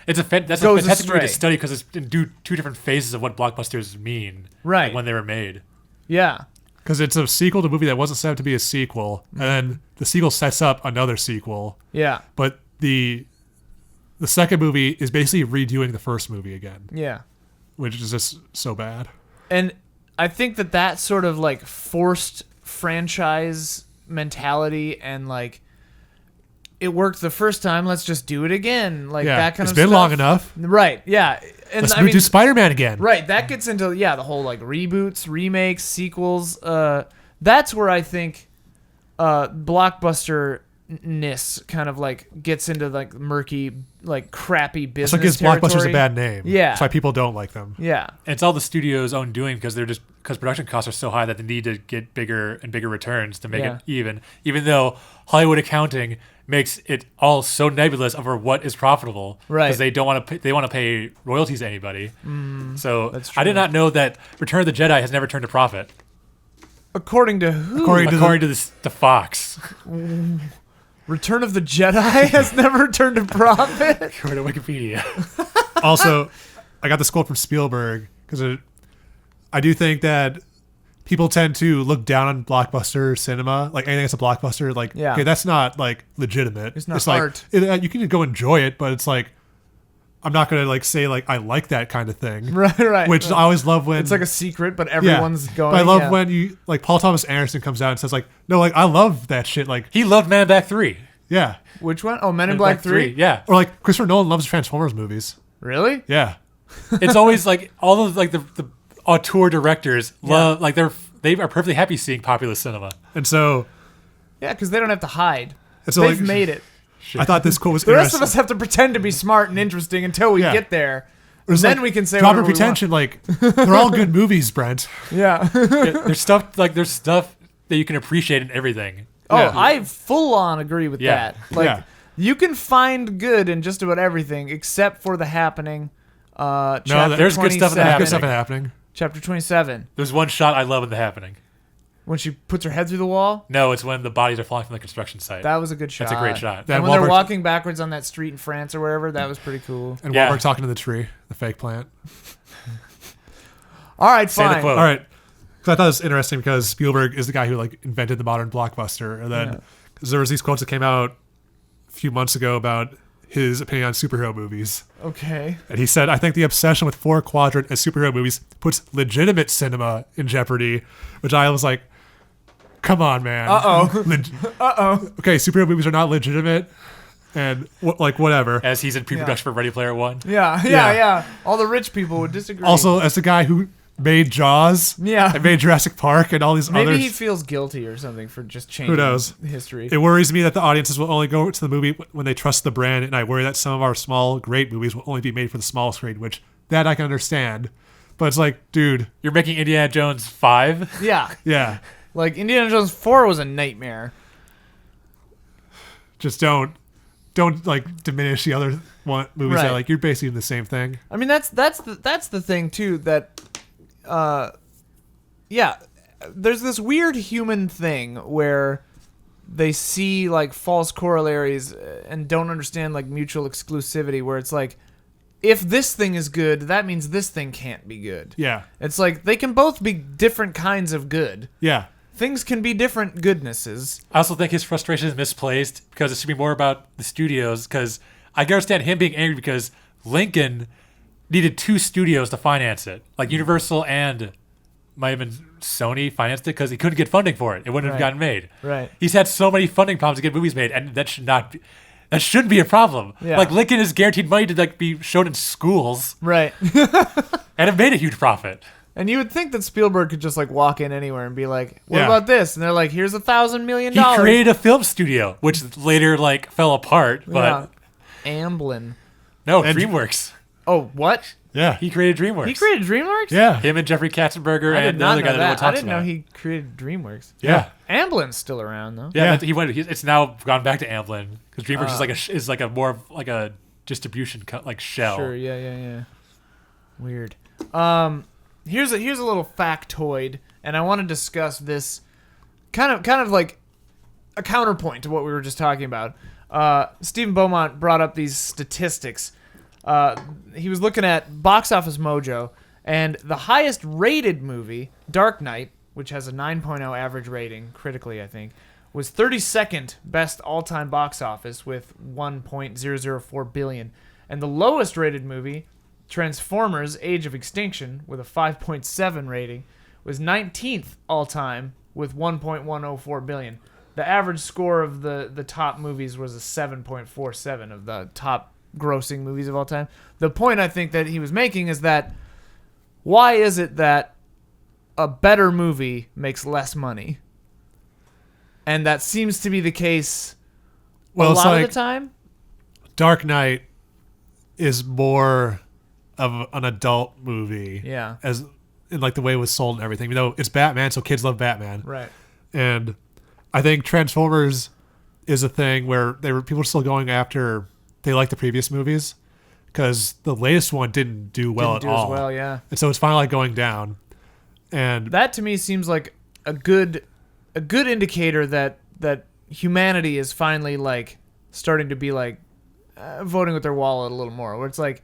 That's a fantastic astray. movie to study because it's in two different phases of what blockbusters mean, Right. like when they were made. Yeah. Because it's a sequel to a movie that wasn't set up to be a sequel, and then the sequel sets up another sequel. Yeah. But the second movie is basically redoing the first movie again, Yeah. which is just so bad. And I think that sort of like forced franchise mentality and like it worked the first time, let's just do it again. Like that kind of stuff. It's been long enough. Right. Yeah. And Let's do Spider-Man again. Right. That gets into the whole like reboots, remakes, sequels. That's where I think blockbusterness kind of like gets into like murky, like crappy business. That's what gives territory. blockbusters a bad name. Yeah. That's why people don't like them. Yeah. And it's all the studio's own doing because production costs are so high that they need to get bigger and bigger returns to make it even though Hollywood accounting makes it all so nebulous over what is profitable, right? Because they don't want to they want to pay royalties to anybody. So That's true. I did not know that Return of the Jedi has never turned a profit. According to who? According to the Fox. Return of the Jedi has never turned a profit. According to Wikipedia. Also, I got this quote from Spielberg because I do think that people tend to look down on blockbuster cinema, like anything that's a blockbuster. Like, okay, that's not like legitimate. It's not art. Like, you can go enjoy it, but it's like I'm not gonna like say like I like that kind of thing. Right. Which I always love when it's like a secret, but everyone's going. But I love when you like Paul Thomas Anderson comes out and says like, no, like I love that shit. Like he loved Man in Black 3. Yeah. Which one? Oh, Men in Black 3? Yeah. Or like Christopher Nolan loves Transformers movies. Really? Yeah. It's always like all of like the auteur directors love like they are perfectly happy seeing popular cinema. And so because they don't have to hide. And so they've like, made it. I thought this quote was the rest interesting. of us have to pretend to be smart and interesting until we get there. Then like, we can say drop whatever pretension. Like they're all good movies, Brent. Yeah. There's stuff that you can appreciate in everything. Oh, Yeah. I full on agree with that. Like you can find good in just about everything except for The Happening. Chapter there's good stuff in The Happening. Good stuff in Happening. Chapter 27. There's one shot I love in The Happening. When she puts her head through the wall? No, it's when the bodies are falling from the construction site. That was a good shot. That's a great shot. And when they're walking backwards on that street in France or wherever, that was pretty cool. And while we're talking to the tree, the fake plant. All right, Say fine. the quote. All right. Because I thought it was interesting because Spielberg is the guy who like invented the modern blockbuster. And then because there was these quotes that came out a few months ago about his opinion on superhero movies. Okay. And he said, I think the obsession with 4-quadrant and superhero movies puts legitimate cinema in jeopardy, which I was like, come on, man. Uh-oh. Okay, superhero movies are not legitimate and whatever. As he's in pre-production for Ready Player One. Yeah. All the rich people would disagree. Also, as the guy who made Jaws and made Jurassic Park and all these Maybe others. he feels guilty or something for just changing Who knows? history. It worries me that the audiences will only go to the movie when they trust the brand, and I worry that some of our small, great movies will only be made for the small screen, which that I can understand. But it's like, dude. You're making Indiana Jones 5? Yeah. Yeah. Like, Indiana Jones 4 was a nightmare. Just don't like diminish the other movies that like you're basically doing the same thing. I mean, that's the thing too that there's this weird human thing where they see like false corollaries and don't understand like mutual exclusivity, where it's like, if this thing is good, that means this thing can't be good. Yeah. It's like they can both be different kinds of good. Yeah. things can be different goodnesses. I also think his frustration is misplaced because it should be more about the studios. Because I can understand him being angry because Lincoln needed 2 studios to finance it, like Universal and might have been Sony financed it because he couldn't get funding for it. It wouldn't have gotten made. Right. He's had so many funding problems to get movies made, and that shouldn't be a problem. Yeah. Like Lincoln is guaranteed money to like be shown in schools, Right. and it made a huge profit. And you would think that Spielberg could just like walk in anywhere and be like, "What Yeah. about this?" And they're like, "Here's $1,000 million." He created a film studio, which later like fell apart. But Amblin. no, And- DreamWorks. Oh, what? Yeah. He created DreamWorks. He created DreamWorks? Yeah. Him and Jeffrey Katzenberger I did and the not other know guy that no one that. I talks didn't know about. he created DreamWorks. Yeah. Amblin's still around though. Yeah, Yeah. he went. It's now gone back to Amblin because DreamWorks is like a more of like a distribution like shell. Sure. Yeah. Weird. Here's a little factoid, and I want to discuss this kind of like a counterpoint to what we were just talking about. Stephen Beaumont brought up these statistics. He was looking at Box Office Mojo, and the highest rated movie, Dark Knight, which has a 9.0 average rating critically, I think, was 32nd best all-time box office with 1.004 billion. And the lowest rated movie, Transformers: Age of Extinction, with a 5.7 rating, was 19th all-time with 1.104 billion. The average score of the top movies was a 7.47 of the top grossing movies of all time. The point I think that he was making is that why is it that a better movie makes less money? And that seems to be the case a lot of the time. Dark Knight is more of an adult movie. Yeah. As in like the way it was sold and everything. You know, it's Batman, so kids love Batman. Right. And I think Transformers is a thing where people are still going after they like the previous movies because the latest one didn't do well Didn't at do all. as well, yeah. And so it's finally like going down. And That to me seems like a good indicator that humanity is finally like starting to be like voting with their wallet a little more. Where it's like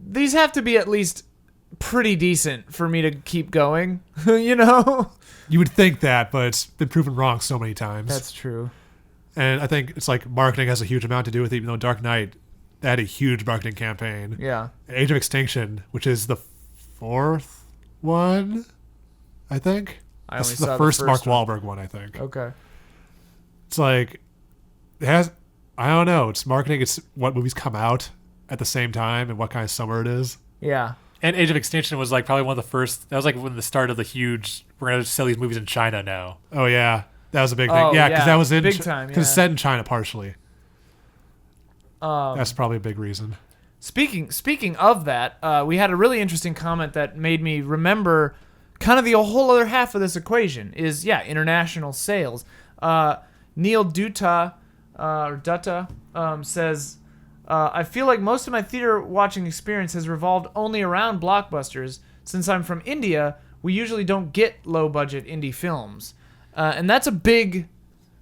these have to be at least pretty decent for me to keep going, you know? you would think that, but it's been proven wrong so many times. That's true. And I think it's like marketing has a huge amount to do with it, even though Dark Knight had a huge marketing campaign. Yeah. Age of Extinction, which is the 4th one, I think. I This only is the saw first the Mark first one. Wahlberg one, I think. Okay. It's like, it has, I don't know, it's marketing, it's what movies come out at the same time and what kind of summer it is. Yeah. And Age of Extinction was like probably one of the first. That was like when the start of the huge. We're gonna sell these movies in China now. Oh, yeah. That was a big thing. Oh, Yeah, because yeah. that was in Big time, Because it's yeah. set in China partially. That's probably a big reason. Speaking of that, we had a really interesting comment that made me remember kind of the whole other half of this equation is, international sales. Neil Dutta says, I feel like most of my theater watching experience has revolved only around blockbusters. Since I'm from India, we usually don't get low-budget indie films. And that's a big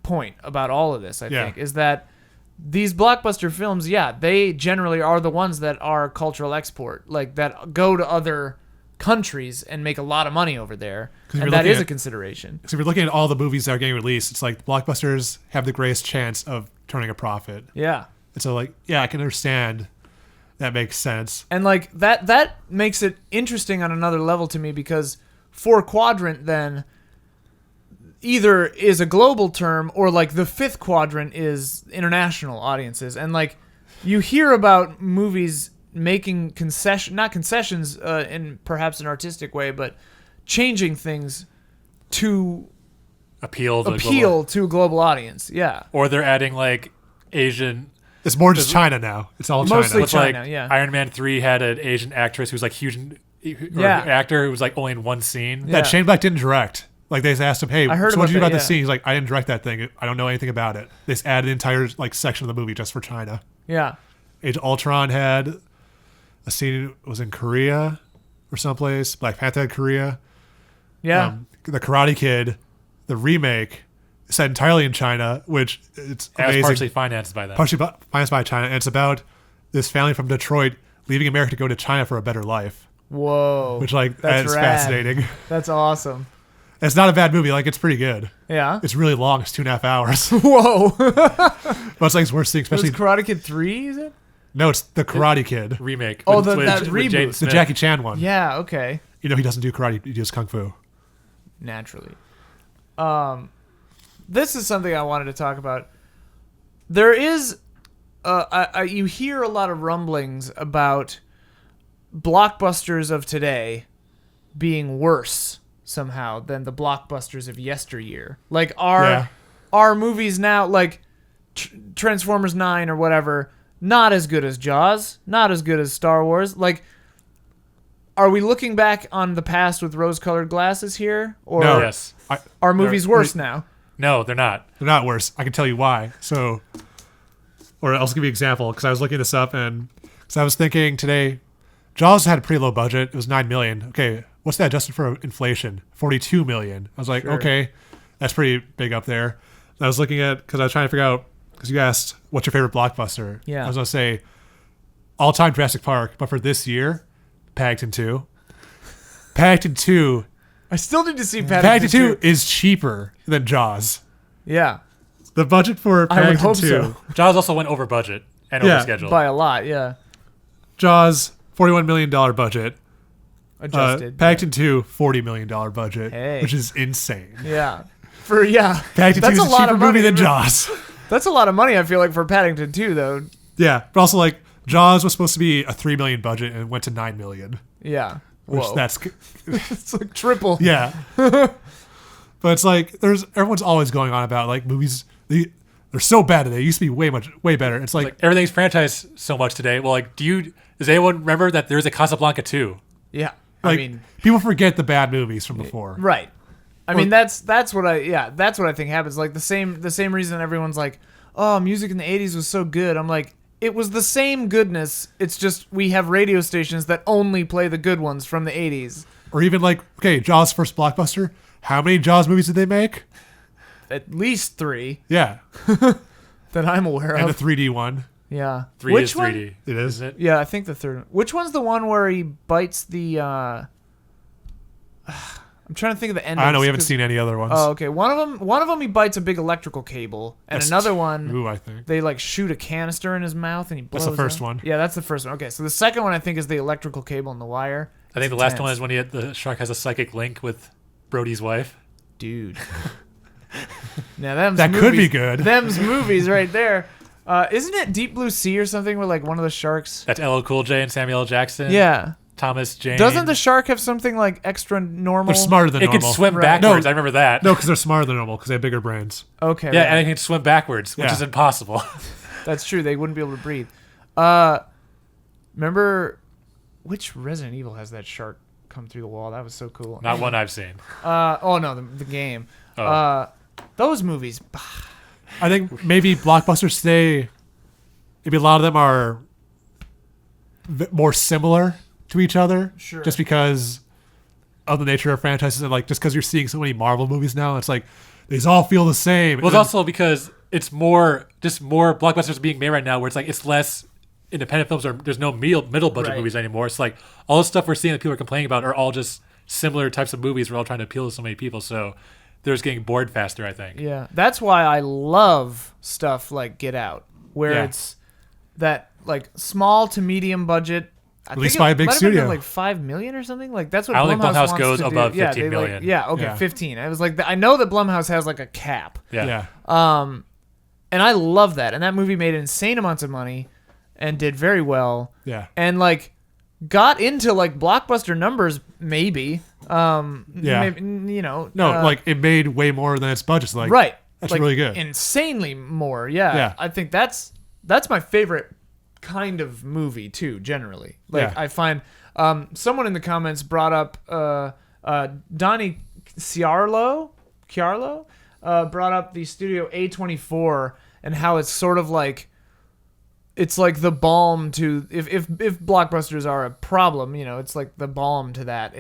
point about all of this, I think, is that these blockbuster films, they generally are the ones that are cultural export, like that go to other countries and make a lot of money over there. And that is a consideration. So if you're looking at all the movies that are getting released, it's like blockbusters have the greatest chance of turning a profit. Yeah. And so like, yeah, I can understand that makes sense. And like that makes it interesting on another level to me because 4-quadrant then either is a global term or like the 5th quadrant is international audiences. And like you hear about movies making not concessions in perhaps an artistic way, but changing things to Appeal to a global audience. Yeah. Or they're adding like Asian. It's more just China now. It's all Mostly China. It's China, like yeah. Iron Man 3 had an Asian actress who's like huge, actor who was like only in one scene. Yeah. That Shane Black didn't direct. Like they asked him, "Hey, I heard so what about did you do that, about the yeah. scene?" He's like, "I didn't direct that thing. I don't know anything about it." They just added an entire like section of the movie just for China. Yeah. Age of Ultron had a scene. It was in Korea or someplace. Black Panther had Korea. Yeah. The Karate Kid, the remake, set entirely in China, which it's And it was amazing. partially financed by them. Partially financed by China, and it's about this family from Detroit leaving America to go to China for a better life. Whoa. Which like That's that's rad. fascinating. That's awesome. It's not a bad movie. Like, it's pretty good. Yeah. It's really long. It's 2.5 hours. Whoa. But it's like it's worth seeing, especially. Was Karate Kid 3, is it? No, it's the Karate Kid. Remake. Oh, with that Jaden reboot. The Smith. Jackie Chan one. Yeah, okay. You know, he doesn't do karate. He does kung fu. Naturally. This is something I wanted to talk about. There is, you hear a lot of rumblings about blockbusters of today being worse somehow than the blockbusters of yesteryear. Like our movies now, like Transformers 9 or whatever, not as good as Jaws, not as good as Star Wars. Like, are we looking back on the past with rose-colored glasses here? Or No. Yes. are movies worse now? No, they're not. They're not worse. I can tell you why. So, or I'll give you an example because I was looking this up and because I was thinking today, Jaws had a pretty low budget. It was $9 million. Okay, what's that adjusted for inflation? $42 million. I was like, okay, that's pretty big up there. And I was looking at because I was trying to figure out because you asked what's your favorite blockbuster. Yeah. I was gonna say all-time Jurassic Park, but for this year, Paddington 2. Paddington 2. I still need to see Paddington 2 is cheaper than Jaws. Yeah, The budget for I would Paddington hope 2. so. Jaws also went over budget and over schedule. By a lot, yeah. Jaws, $41 million budget. Adjusted. Paddington 2, $40 million budget, Hey. which is insane. Yeah. Paddington 2 That's is a a lot cheaper of money. movie than Jaws. That's a lot of money, I feel like, for Paddington 2, though. Yeah, but also like Jaws was supposed to be a $3 million budget and went to $9 million, Yeah. which Whoa. that's It's like triple. yeah. But it's like everyone's always going on about like movies. They're so bad today. They used to be way better. It's like everything's franchised so much today. Well, like, does anyone remember that there's a Casablanca 2? Yeah. like, I mean, people forget the bad movies from before. right. I mean, that's what I think happens. Like the same reason everyone's like, oh, music in the 80s was so good. I'm like, it was the same goodness. It's just we have radio stations that only play the good ones from the 80s. Or even like, okay, Jaws' first blockbuster. How many Jaws movies did they make? At least 3 Yeah, that I'm aware and of. the 3D one. Yeah. 3 Which is one? 3D. It is. Isn't it? Yeah, I think the third one. Which one's the one where he bites the I'm trying to think of the ending. I don't know. We haven't seen any other ones. Oh, okay. One of them he bites a big electrical cable, and That's another one Ooh, I think. they like shoot a canister in his mouth and he blows. That's the first up. one. Yeah, that's the first one. Okay, so the second one I think is the electrical cable and the wire. I think It's the last one intense. is when the shark has a psychic link with Brody's wife. Dude. Now them's That movies, could be good. Them's movies right there. Isn't it Deep Blue Sea or something where like one of the sharks? That's LL Cool J and Samuel L. Jackson. Yeah. Thomas Jane. Doesn't the shark have something like extra normal? They're smarter than It normal. can swim Right. backwards. No. I remember that. No, because they're smarter than normal because they have bigger brains. Okay. Yeah, right. and it can swim backwards, which Yeah. is impossible. That's true. They wouldn't be able to breathe. Remember which Resident Evil has that shark come through the wall? That was so cool. Not one I've seen. Oh no, the game. Oh. Those movies. I think maybe blockbusters today, maybe a lot of them are more similar to each other. Sure. Just because of the nature of franchises and like just because you're seeing so many Marvel movies now, it's like these all feel the same. Well, it's also because it's more blockbusters being made right now, where it's like it's less independent films, or there's no middle budget Right. movies anymore. It's like all the stuff we're seeing that people are complaining about are all just similar types of movies. We're all trying to appeal to so many people, so they're just getting bored faster, I think. Yeah, that's why I love stuff like Get Out, where Yeah. it's that like small to medium budget. Released by a big studio. Like $5 million or something. Like that's what I don't think Blumhouse wants goes to above do. Yeah, 15 they, million. Like, yeah, okay, Yeah. 15. I was like, I know that Blumhouse has like a cap. Yeah. And I love that. And that movie made insane amounts of money and did very well. Yeah. And like got into like blockbuster numbers maybe. Yeah. Maybe, you know. No, like it made way more than its budget. So, like, right. That's like, really good. Insanely more. Yeah. Yeah. I think that's my favorite kind of movie too, generally. Like Yeah. I find someone in the comments brought up Donnie Chiarlo brought up the Studio A24 and how it's sort of like it's like the balm to if blockbusters are a problem, you know, it's like the balm to that.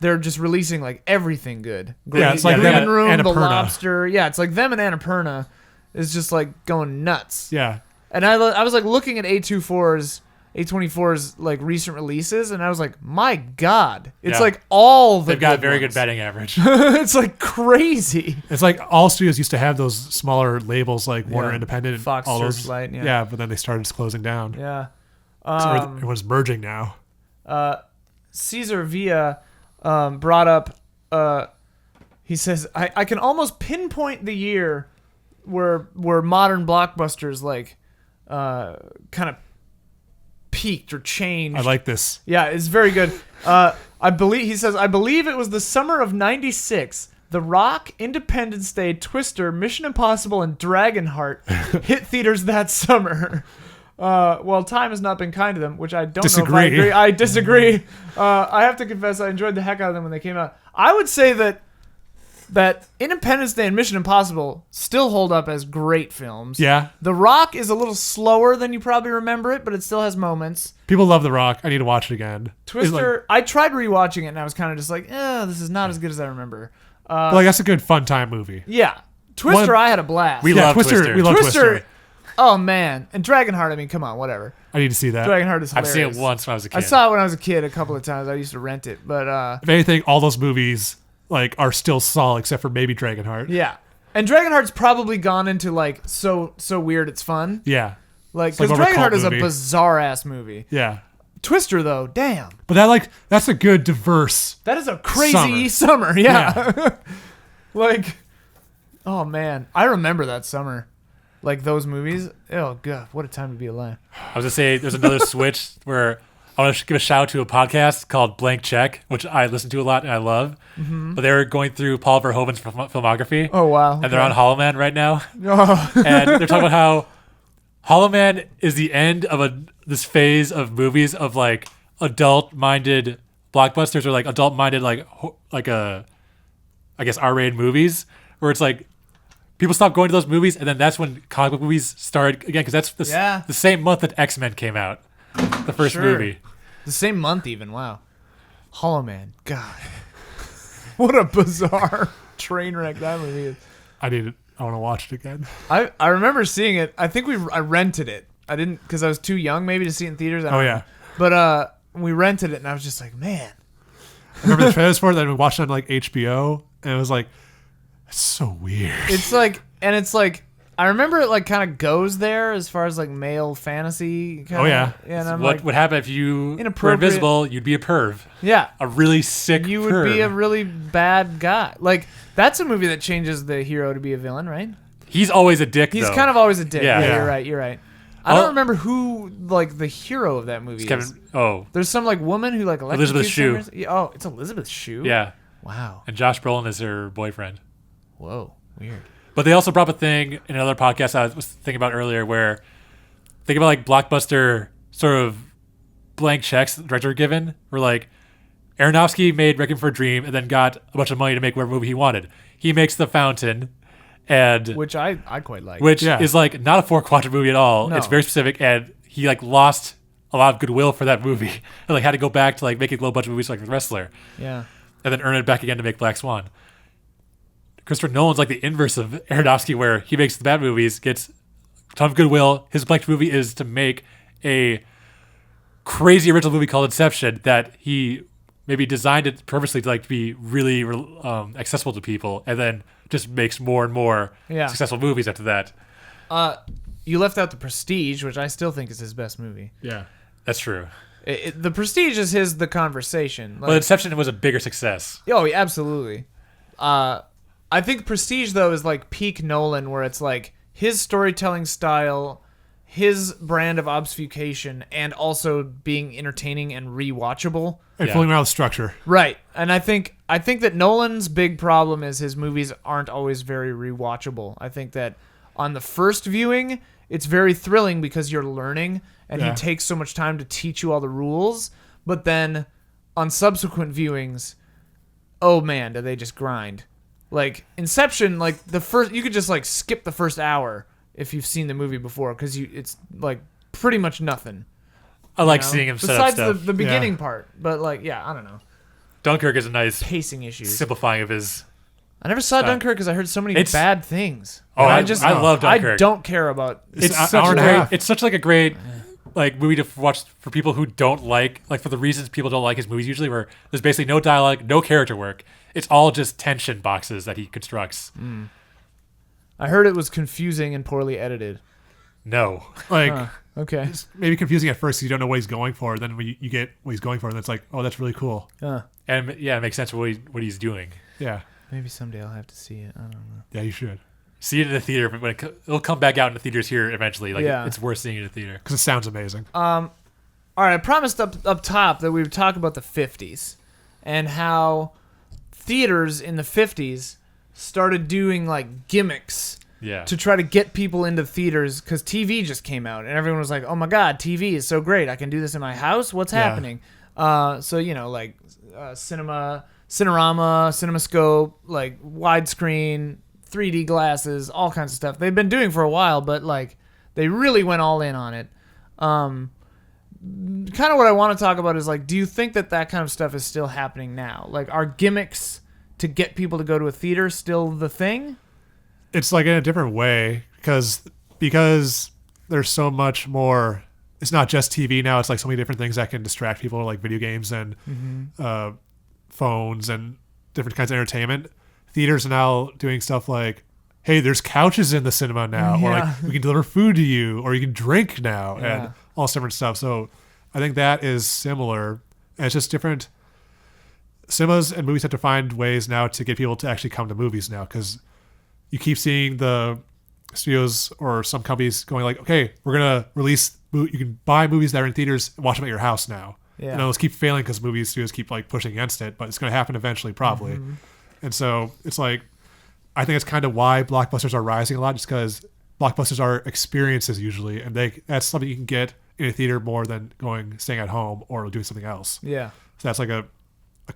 They're just releasing like everything good. Yeah, it's like Green them and Room, The Annapurna. Lobster. Yeah, it's like them and Annapurna is just like going nuts. Yeah. And I was like looking at A24's A24's like recent releases, and I was like, my God, it's Yeah. like all the They've got a good very ones. good batting average. It's like crazy. It's like all studios used to have those smaller labels like Warner Yeah. Independent and Fox, all those. Searchlight, yeah. but then they started closing down. Yeah. So everyone's merging now. Caesar Villa brought up. He says, I can almost pinpoint the year where modern blockbusters like kind of peaked or changed. I like this. Yeah, it's very good. I believe it was the summer of '96. The Rock, Independence Day, Twister, Mission Impossible, and Dragonheart hit theaters that summer. Well, time has not been kind to them, which I don't know if I agree. I disagree. I have to confess I enjoyed the heck out of them when they came out. I would say that Independence Day and Mission Impossible still hold up as great films. Yeah. The Rock is a little slower than you probably remember it, but it still has moments. People love The Rock. I need to watch it again. Twister, I tried rewatching it and I was kind of just like, this is not as good as I remember. But like that's a good fun time movie. Yeah. Twister, I had a blast. We love Twister. We love Twister. Oh, man. And Dragonheart, I mean, come on, whatever. I need to see that. Dragonheart is I've hilarious. seen it once when I was a kid. I saw it when I was a kid a couple of times. I used to rent it, but If anything, all those movies like are still solid except for maybe Dragonheart. yeah. And Dragonheart's probably gone into like so weird it's fun. Yeah. Like, It's like because more of a cult Dragonheart is a movie. bizarre ass movie. Yeah. Twister, though, damn. But that's a good diverse. That is a crazy summer. Yeah. Like, oh, man. I remember that summer. Like, those movies. Oh, God. What a time to be alive. I was going to say, there's another switch where I want to give a shout out to a podcast called Blank Check, which I listen to a lot and I love. Mm-hmm. But they were going through Paul Verhoeven's filmography. Oh, wow. And they're on Hollow Man right now. Oh. And they're talking about how Hollow Man is the end of this phase of movies of like adult-minded blockbusters or like adult-minded like I guess R-rated movies where it's like people stop going to those movies and then that's when comic book movies started again because that's the same month that X-Men came out, the first movie. The same month even. Wow. Hollow Man. God. What a bizarre train wreck that movie is. I want to watch it again. I remember seeing it. I think I rented it. I didn't because I was too young maybe to see it in theaters. I don't know. But we rented it and I was just like, man. I remember the trailers for it. Then we watched it on like HBO, and it was like, it's so weird. It's like, I remember it like kind of goes there as far as like male fantasy. Kinda, Oh, yeah. And I'm What like, would happen if you were Inappropriate. invisible? You'd be a perv. yeah, A really sick you perv. would be a really bad guy. Like that's a movie that changes the hero to be a villain, right? He's always a dick, He's though. kind of always a dick. Yeah. Yeah, Yeah. you're right. I don't remember who like the hero of that movie is. Kevin. Oh, There's some like woman who like Elizabeth electrocutes Shue. him or something. Oh, it's Elizabeth Shue. yeah. Wow. And Josh Brolin is her boyfriend. Whoa. Weird. But they also brought up a thing in another podcast I was thinking about earlier where think about like blockbuster sort of blank checks the director given where like Aronofsky made Requiem for a Dream and then got a bunch of money to make whatever movie he wanted. He makes The Fountain and Which I quite like. which Yeah. is like not a 4-quadrant movie at all. No. It's very specific and he like lost a lot of goodwill for that movie and like had to go back to like making low budget movies like The Wrestler Yeah. and then earn it back again to make Black Swan. Christopher Nolan's like the inverse of Aronofsky, where he makes the bad movies, gets a ton of goodwill. His blank movie is to make a crazy original movie called Inception that he maybe designed it purposely to like be really accessible to people, and then just makes more and more successful movies after that. You left out The Prestige, which I still think is his best movie. Yeah. That's true. The Prestige is The Conversation. Like, But Inception was a bigger success. oh, yeah, absolutely. I think Prestige, though, is like peak Nolan, where it's like his storytelling style, his brand of obfuscation, and also being entertaining and rewatchable. And Yeah. filling around with structure. Right. And I think that Nolan's big problem is his movies aren't always very rewatchable. I think that on the first viewing, it's very thrilling because you're learning and he Yeah. takes so much time to teach you all the rules. But then on subsequent viewings, oh man, do they just grind. Like Inception, like the first, you could just like skip the first hour if you've seen the movie before because it's like pretty much nothing. I like you know? seeing him set up Besides stuff. the beginning part. But like, yeah, I don't know. Dunkirk is a nice Pacing issues. simplifying of his. I never saw Dunkirk because I heard so many It's- bad things. Oh, And I love Dunkirk. I don't care about. It's an such hour a and a great, half. It's such like a great like movie to watch for people who don't like for the reasons people don't like his movies usually, where there's basically no dialogue, no character work. It's all just tension boxes that he constructs. I heard it was confusing and poorly edited. No. Like, Okay. it's maybe confusing at first because you don't know what he's going for. Then when you get what he's going for, then it's like, oh, that's really cool. And yeah, it makes sense what he's doing. Yeah. Maybe someday I'll have to see it. I don't know. Yeah, you should. See it in the theater, but when it'll come back out in the theaters here eventually. Like it's worth seeing it in the theater. Because it sounds amazing. All right, I promised up top that we would talk about the 50s and how theaters in the 50s started doing like gimmicks to try to get people into theaters because TV just came out and everyone was like, oh my God, TV is so great. I can do this in my house. What's happening? So, like Cinerama, CinemaScope, like widescreen, 3D glasses, all kinds of stuff. They've been doing for a while, but like they really went all in on it. Kind of what I want to talk about is like, do you think that kind of stuff is still happening now? Like, are gimmicks to get people to go to a theater still the thing? It's like in a different way because there's so much more. It's not just TV now. It's like so many different things that can distract people, like video games and phones and different kinds of entertainment. Theaters are now doing stuff like, hey, there's couches in the cinema now, or like we can deliver food to you, or you can drink now, and all this different stuff. So I think that is similar. And it's just different. Cinemas and movies have to find ways now to get people to actually come to movies now because you keep seeing the studios or some companies going like, okay, we're going to release, you can buy movies that are in theaters and watch them at your house now. Yeah. And those keep failing because movie studios keep like pushing against it, but it's going to happen eventually probably. And so it's like, I think it's kind of why blockbusters are rising a lot, just because blockbusters are experiences usually, and that's something you can get in a theater more than staying at home or doing something else. Yeah. So that's like a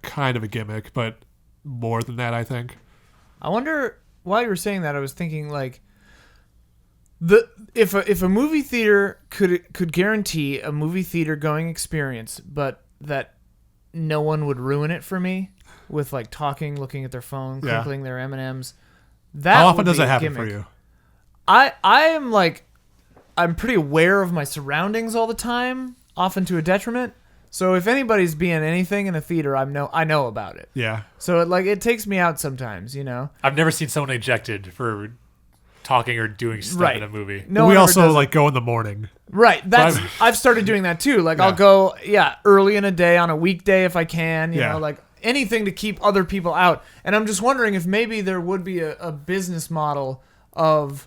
kind of a gimmick, but more than that, I think. I wonder, while you were saying that, I was thinking like, if a movie theater could guarantee a movie theater going experience, but that no one would ruin it for me with like talking, looking at their phone, crinkling their M&Ms. How often does that happen for you? I'm pretty aware of my surroundings all the time, often to a detriment. So if anybody's being anything in a theater, I know about it. Yeah. So it takes me out sometimes, I've never seen someone ejected for talking or doing stuff in a movie. No, we also like go in the morning. Right. I've started doing that too. Like I'll go early in a day on a weekday if I can, you know, like anything to keep other people out. And I'm just wondering if maybe there would be a business model of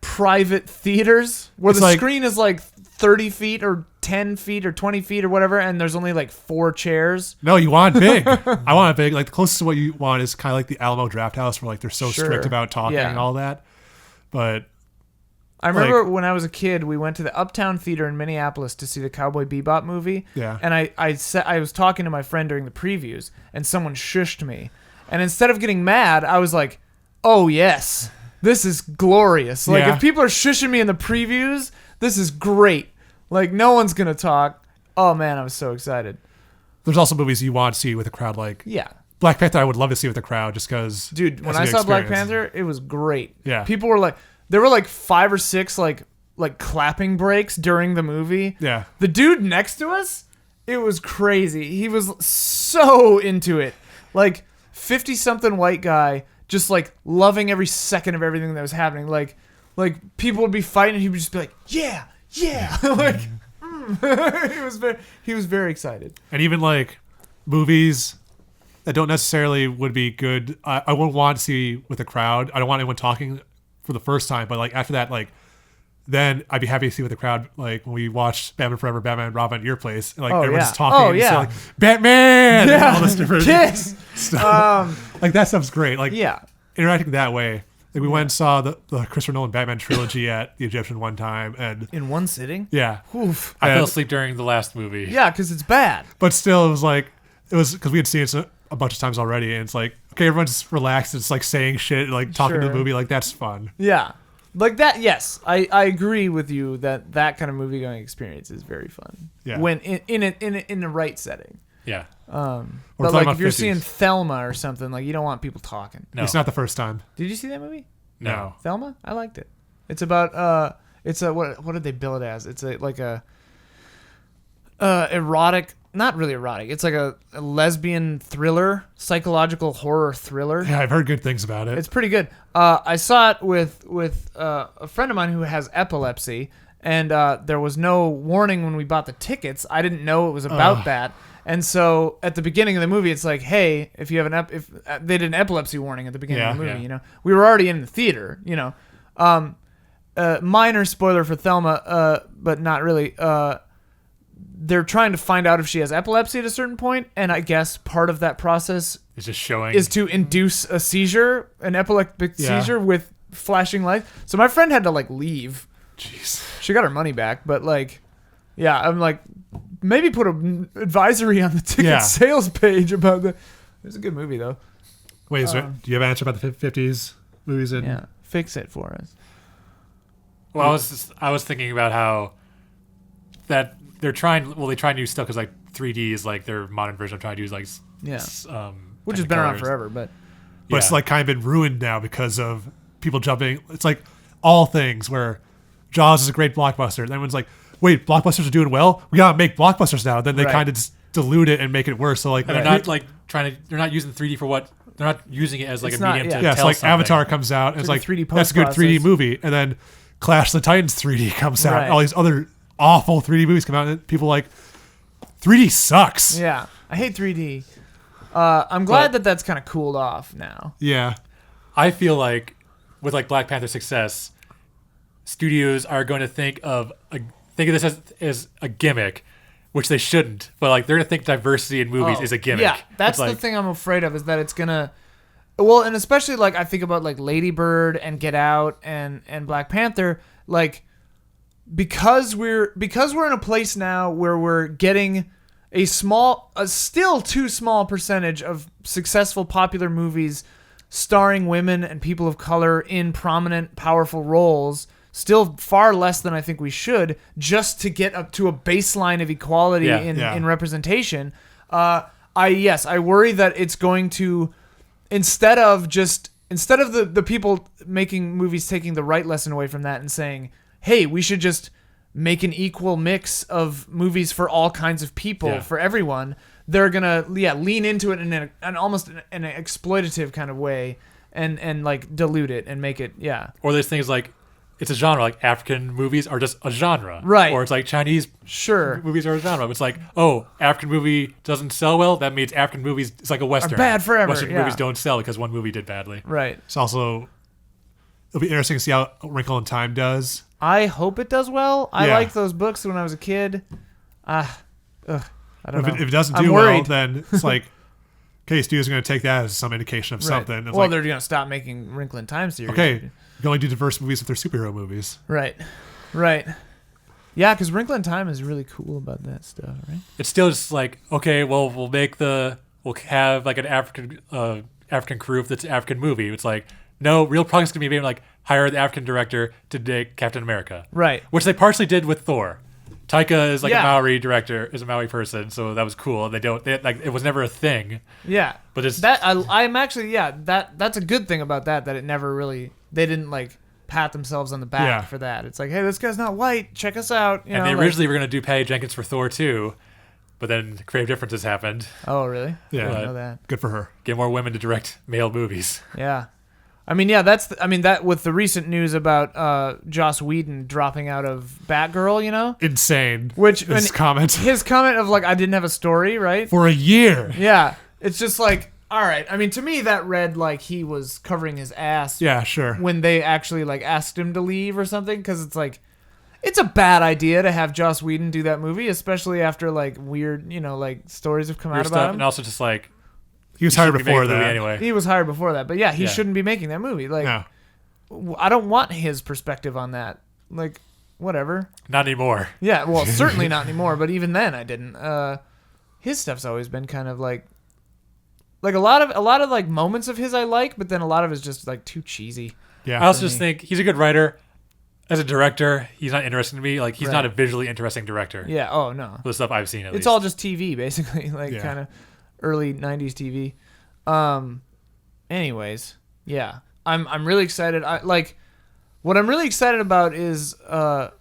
private theaters where the screen is like 30 feet or 10 feet or 20 feet or whatever, and there's only like 4 chairs. No, you want big. I want it big. Like the closest to what you want is kind of like the Alamo Draft House, where like they're so strict about talking and all that. But I remember when I was a kid, we went to the Uptown Theater in Minneapolis to see the Cowboy Bebop movie. Yeah. And I was talking to my friend during the previews, and someone shushed me. And instead of getting mad, I was like, oh, yes, this is glorious. Like, if people are shushing me in the previews, this is great. Like, no one's going to talk. Oh, man, I was so excited. There's also movies you want to see with a crowd, like Black Panther. I would love to see with a crowd just because. Dude, when I saw Black Panther, it was great. Yeah. People were like, there were like 5 or 6 like clapping breaks during the movie. Yeah. The dude next to us, it was crazy. He was so into it. Like 50-something white guy just like loving every second of everything that was happening. Like people would be fighting and he would just be like, yeah. Like he was very excited. And even like movies that don't necessarily would be good, I wouldn't want to see with a crowd. I don't want anyone talking for the first time, but like after that, like then I'd be happy to see with the crowd. Like when we watched Batman Forever, Batman and Robin at your place, and like everyone's just talking. Oh yeah, so, like, Batman, and all this different stuff. Like that stuff's great. Like interacting that way. Like we went and saw the Christopher Nolan Batman trilogy at the Egyptian one time, and in one sitting. Yeah, oof. I fell asleep during the last movie. Yeah, because it's bad. But still, it was because we had seen it a bunch of times already, and it's like, okay, everyone's just relaxed. It's like saying shit, like talking to the movie, like that's fun. Yeah, like that. Yes, I agree with you that kind of movie going experience is very fun. Yeah, when in the right setting. Yeah. But like if you're seeing Thelma or something, like you don't want people talking. No, it's not the first time. Did you see that movie? No. Thelma? I liked it. It's about what did they bill it as? It's like a erotic, not really erotic. It's like a lesbian thriller, psychological horror thriller. Yeah, I've heard good things about it. It's pretty good. I saw it with a friend of mine who has epilepsy, and there was no warning when we bought the tickets. I didn't know it was about that. And so at the beginning of the movie, it's like, hey, if you have if they did an epilepsy warning at the beginning of the movie, we were already in the theater, minor spoiler for Thelma, but not really. They're trying to find out if she has epilepsy at a certain point, and I guess part of that process It's just showing is to induce a seizure, an epileptic seizure with flashing lights. So my friend had to leave. Jeez. She got her money back, but I'm like, maybe put an advisory on the ticket sales page about the. It's a good movie though. Wait, do you have an answer about the 50s movies? Yeah, fix it for us. Well, I was thinking about how that they try new stuff because 3D is their modern version of trying to use which has been around forever, but it's kind of been ruined now because of people jumping. It's like all things where Jaws is a great blockbuster, and everyone's like, wait, blockbusters are doing well, we gotta make blockbusters now. Then they kind of just dilute it and make it worse. So and they're not they're not using 3D for what they're not using it as a medium to tell something. Avatar comes out and it's like 3D that's a good 3D movie, and then Clash of the Titans 3D comes out. All these other awful 3D movies come out, and people are like, 3D sucks. Yeah, I hate 3D. I'm glad that that's kind of cooled off now. Yeah, I feel like with Black Panther's success, studios are going to think of this as a gimmick, which they shouldn't. But they're going to think diversity in movies is a gimmick. Yeah, that's the thing I'm afraid of, is that it's gonna. Well, and especially I think about Lady Bird and Get Out and Black Panther, because we're in a place now where we're getting a still too small percentage of successful popular movies starring women and people of color in prominent, powerful roles. Still far less than I think we should, just to get up to a baseline of equality in representation. I worry that it's going to, instead of the people making movies taking the right lesson away from that and saying, hey, we should just make an equal mix of movies for all kinds of people, for everyone, they're gonna lean into it in an almost an exploitative kind of way and dilute it and make it or there's things it's a genre, African movies are just a genre, right? Or it's Chinese movies are a genre. It's African movie doesn't sell well, that means African movies, it's like a Western. Are bad forever. Western movies don't sell because one movie did badly. Right. It's also, it'll be interesting to see how Wrinkle in Time does. I hope it does well. I liked those books when I was a kid. I don't know. If it doesn't do well, then it's okay, studios are going to take that as some indication of something. It's they're going to stop making Wrinkle in Time series. Okay, you can only do diverse movies if they're superhero movies. Right. Yeah, because Wrinkle in Time is really cool about that stuff, right? It's still just okay, well, we'll have an African crew if it's an African movie. It's no, real progress going to be made hire the African director to make Captain America. Right. Which they partially did with Thor. Taika is a Maori director, is a Maori person, so that was cool. They it was never a thing. Yeah. But it's that I'm actually that's a good thing about that it never really, they didn't pat themselves on the back for that. It's hey, this guy's not white, check us out. And they originally were going to do Patty Jenkins for Thor 2, but then creative differences happened. Oh, really? Yeah. I didn't know that. Good for her. Get more women to direct male movies. Yeah. That with the recent news about Joss Whedon dropping out of Batgirl, insane. His comment of I didn't have a story, right? For a year. Yeah. It's just all right. To me that read he was covering his ass. Yeah, sure. When they actually asked him to leave or something, because it's it's a bad idea to have Joss Whedon do that movie, especially after weird, stories have come out about him. And also just he was hired before that. Anyway. He was hired before that, but he shouldn't be making that movie. No. I don't want his perspective on that. Whatever. Not anymore. Yeah, well, certainly not anymore. But even then, I didn't. His stuff's always been kind of a lot of moments of his I like, but then a lot of it's just too cheesy. Yeah. I also just think he's a good writer. As a director, he's not interesting to me. He's not a visually interesting director. Yeah. Oh no. The stuff I've seen, at least. It's all just TV, basically. Kind of early '90s TV. Anyways, yeah, I'm really excited. What I'm really excited about is I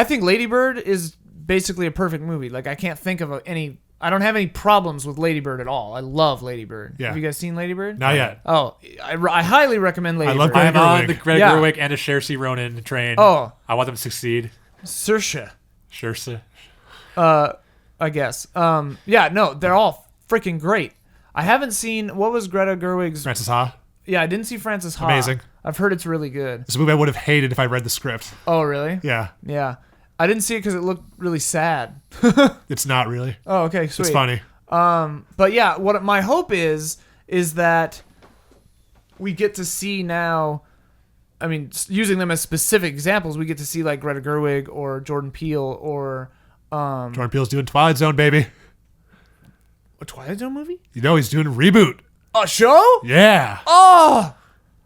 think Lady Bird is basically a perfect movie. Like I can't think of any. I don't have any problems with Lady Bird at all. I love Lady Bird. Yeah. Have you guys seen Lady Bird? Not yet. Oh, I highly recommend Lady I love Bird. Greta I'm on Gerwig. the Greta Yeah. Gerwig and a Saoirse Ronan train. Oh. I want them to succeed. Saoirse, Saoirse. I guess. Yeah, no, they're all freaking great. I haven't seen what was Greta Gerwig's. Francis Ha. Yeah, I didn't see Frances Ha. Amazing. I've heard it's really good. It's a movie I would have hated if I read the script. Oh, really? Yeah. Yeah. I didn't see it because it looked really sad. It's not really. Oh, okay, sweet. It's funny. But yeah, what my hope is that we get to see now. I mean, using them as specific examples, we get to see like Greta Gerwig or Jordan Peele or Jordan Peele's doing Twilight Zone, baby. a Twilight Zone movie. You know he's doing a reboot. A show? Yeah. Oh,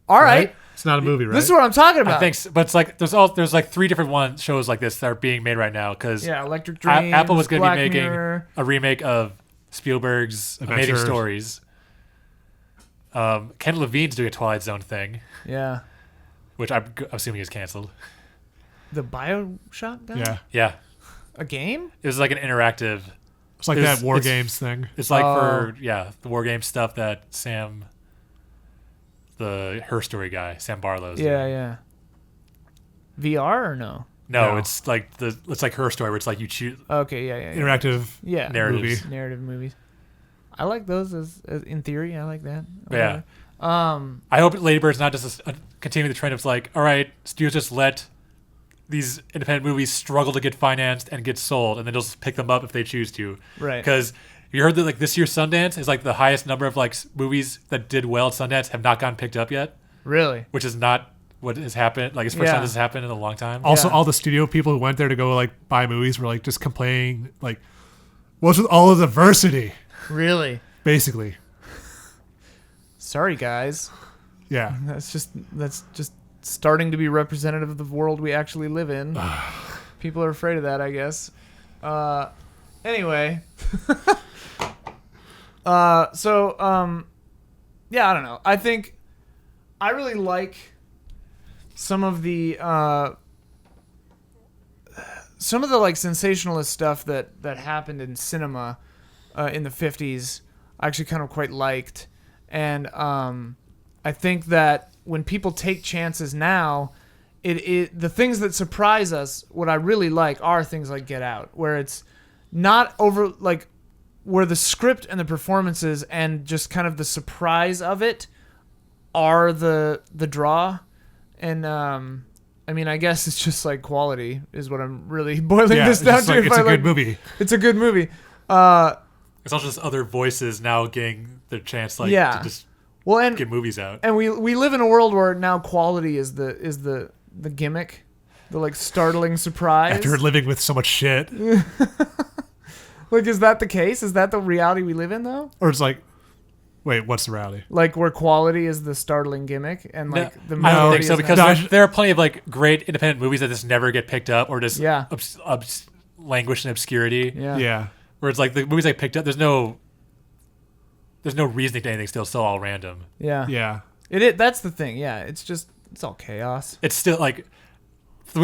all right. It's not a movie, right? This is what I'm talking about. I think, but it's like there's like 3 different shows like this that are being made right now because Yeah, Electric Dreams. Apple was going to be Black making Mirror. a remake of Spielberg's Amazing Adventures. Stories. Ken Levine's doing a Twilight Zone thing, Yeah, which I'm assuming is canceled. the BioShock guy. Yeah. Yeah, A game? it was like an interactive. It's like It's- that War it's- Games thing. It's like Oh. for the war game stuff that Sam, the Her Story guy, Sam Barlow's. Yeah, doing. yeah. VR or no? No, No. it's like Her Story, where it's like you choose Okay, yeah. Interactive. Yeah. narratives. Movie. Narrative movies. I like those as in theory. I like that. Yeah. Whatever. I hope Lady Bird's not just continuing the trend of like, all right, studios just let these independent movies struggle to get financed and get sold, and then they'll just pick them up if they choose to. Right. Because you heard that like this year's Sundance is like the highest number of like movies that did well at Sundance have not gotten picked up yet, Really? which is not what has happened. Like it's the first Yeah. time this has happened in a long time. Also, Yeah. all the studio people who went there to go like buy movies were like just complaining, like, what's with all of the diversity? Really? Basically. Sorry, guys. Yeah. That's just starting to be representative of the world we actually live in. People are afraid of that, I guess. Anyway. Yeah, I don't know. I think I really like some of the like sensationalist stuff that happened in cinema in the 50s. I actually kind of quite liked, and I think that when people take chances now, the things that surprise us, what I really like are things like Get Out, where it's not over like where the script and the performances and just kind of the surprise of it are the draw. And I mean, I guess it's just like quality is what I'm really boiling Yeah, this it's down just to. like, If it's I a good movie. It's a good movie. It's also just other voices now getting their chance, like Yeah. to just Well, and get movies out. we live in a world where now quality is the gimmick, the like startling surprise. After living with so much shit. Like, is that the case? Is that the reality we live in though? Or it's like, wait, what's the reality? Like where quality is the startling gimmick and like the I don't melody think so is because not- there are plenty of like great independent movies that just never get picked up or just Yeah. languish in obscurity. yeah. Yeah. Where it's like the movies I picked up, there's no reasoning to anything. Still all random. Yeah. Yeah. That's the thing. Yeah. It's all chaos. It's still like the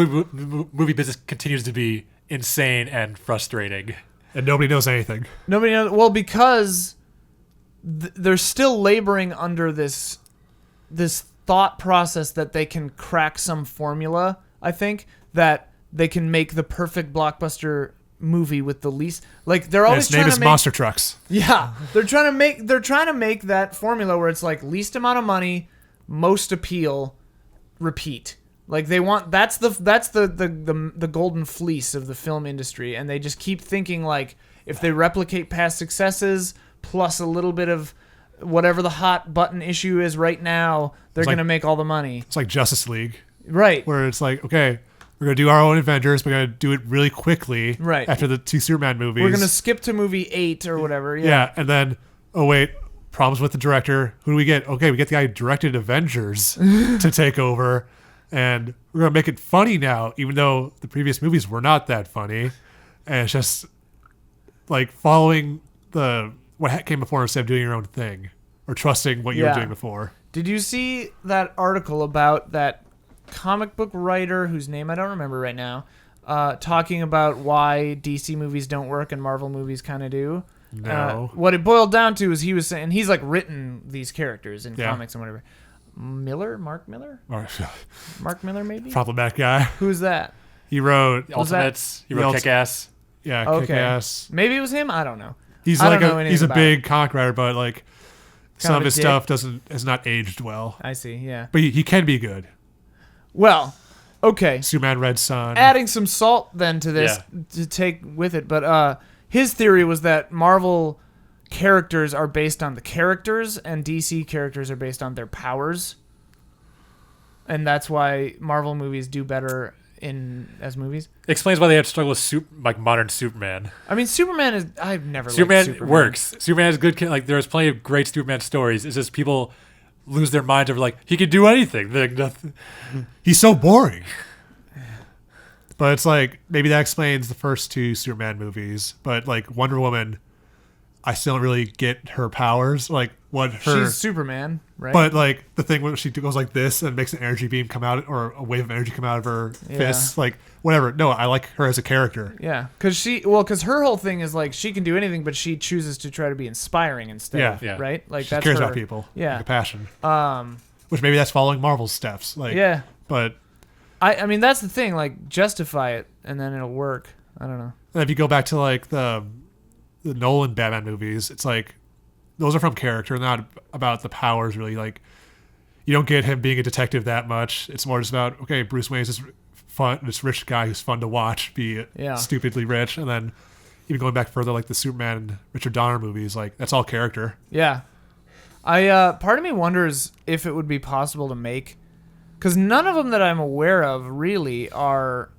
movie business continues to be insane and frustrating. And nobody knows anything. Nobody knows. Well, because they're still laboring under this thought process that they can crack some formula. I think that they can make the perfect blockbuster movie with the least. Like they're And always its name trying is to make. Monster Trucks. Yeah, they're trying to make that formula where it's like least amount of money, most appeal, repeat. Like they want that's the golden fleece of the film industry, and they just keep thinking like if they replicate past successes plus a little bit of whatever the hot button issue is right now, they're It's like- gonna make all the money. It's like Justice League, Right. where it's like, okay, we're going to do our own Avengers. We're going to do it really quickly Right. after the 2 Superman movies. We're gonna skip to movie 8 or whatever. Yeah, and then, oh, wait, problems with the director. Who do we get? Okay, we get the guy who directed Avengers to take over, and we're going to make it funny now, even though the previous movies were not that funny. And it's just like following what came before instead of doing your own thing or trusting what you were Yeah. doing before. Did you see that article about that comic book writer whose name I don't remember right now, talking about why DC movies don't work and Marvel movies kind of do. No. What it boiled down to is he was saying he's like written these characters in comics and whatever. Mark Miller, maybe. Problematic guy. Who's that? He wrote Ultimates. He wrote Kick-Ass. Yeah, Okay. Kick-Ass. Maybe it was him. I don't know. He's I like don't know anything he's a about big comic writer, but like some of of a his dick. stuff has not aged well. I see. Yeah. But he can be good. Well, okay. Superman Red Sun. Adding some salt then to this Yeah. to take with it, but his theory was that Marvel characters are based on the characters and DC characters are based on their powers. And that's why Marvel movies do better as movies. Explains why they have to struggle with modern Superman. I mean, Superman is... I've never Superman, liked Superman. works. Superman is good. Like there's plenty of great Superman stories. It's just people lose their minds over like he could do anything. Like, nothing. He's so boring. But it's like maybe that explains the first two Superman movies. But like Wonder Woman, I still don't really get her powers. Like what her... She's Superman, right? But like the thing when she goes like this and makes an energy beam come out or a wave of energy come out of her fists, like whatever. No, I like her as a character. Yeah, because her whole thing is like she can do anything, but she chooses to try to be inspiring instead. Yeah. Right. Like She that's cares her, about people. Yeah. Like a passion. Um. Which maybe that's following Marvel's steps. Like Yeah. But I mean that's the thing. Like justify it, and then it'll work. I don't know. and if you go back to like the Nolan Batman movies, it's like those are from character, not about the powers really. Like you don't get him being a detective that much. It's more just about okay, Bruce Wayne's this rich guy who's fun to watch be stupidly rich, and then even going back further, like the Superman and Richard Donner movies, like that's all character. Yeah. Part of me wonders if it would be possible to make, because none of them that I'm aware of really are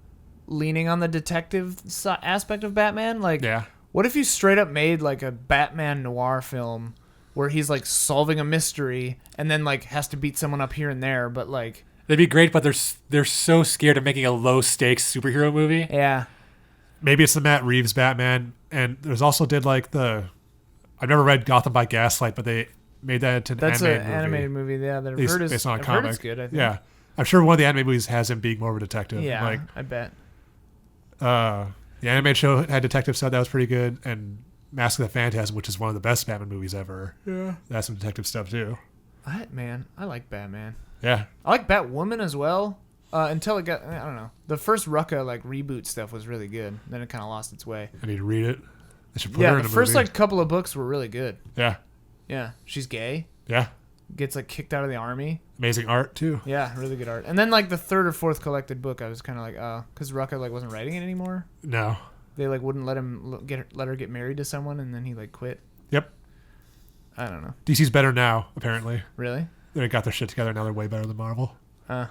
leaning on the detective aspect of Batman. Like, Yeah. what if you straight up made like a Batman noir film where he's like solving a mystery and then like has to beat someone up here and there, but like They'd be great, but they're so scared of making a low stakes superhero movie. yeah, Maybe it's the Matt Reeves Batman, and there's also did like I've never read Gotham by Gaslight, but they made that into an that's an animated movie. animated movie. Yeah, that I've Based- heard is based on a I've heard comic. it's good. I think. Yeah, I'm sure one of the animated movies has him being more of a detective. Yeah, Like I bet. the animated show had detective stuff that was pretty good, and Mask of the Phantasm, which is one of the best Batman movies ever. Yeah, that's some detective stuff too. I like Batman. Yeah, I like Batwoman as well. Until it got, I don't know. The first Rucka like reboot stuff was really good. Then it kind of lost its way. I need to read it. They should put Yeah, her in the a first movie. like couple of books were really good. Yeah, Yeah, she's gay. yeah, Gets like kicked out of the army. amazing art too. Yeah, really good art. And then like the third or fourth collected book, I was kind of like, oh, because Rucka like wasn't writing it anymore. No. They like wouldn't let him let her get married to someone, and then he like quit. Yep. I don't know. DC's better now, apparently. Really? They got their shit together. Now they're way better than Marvel. Anyway.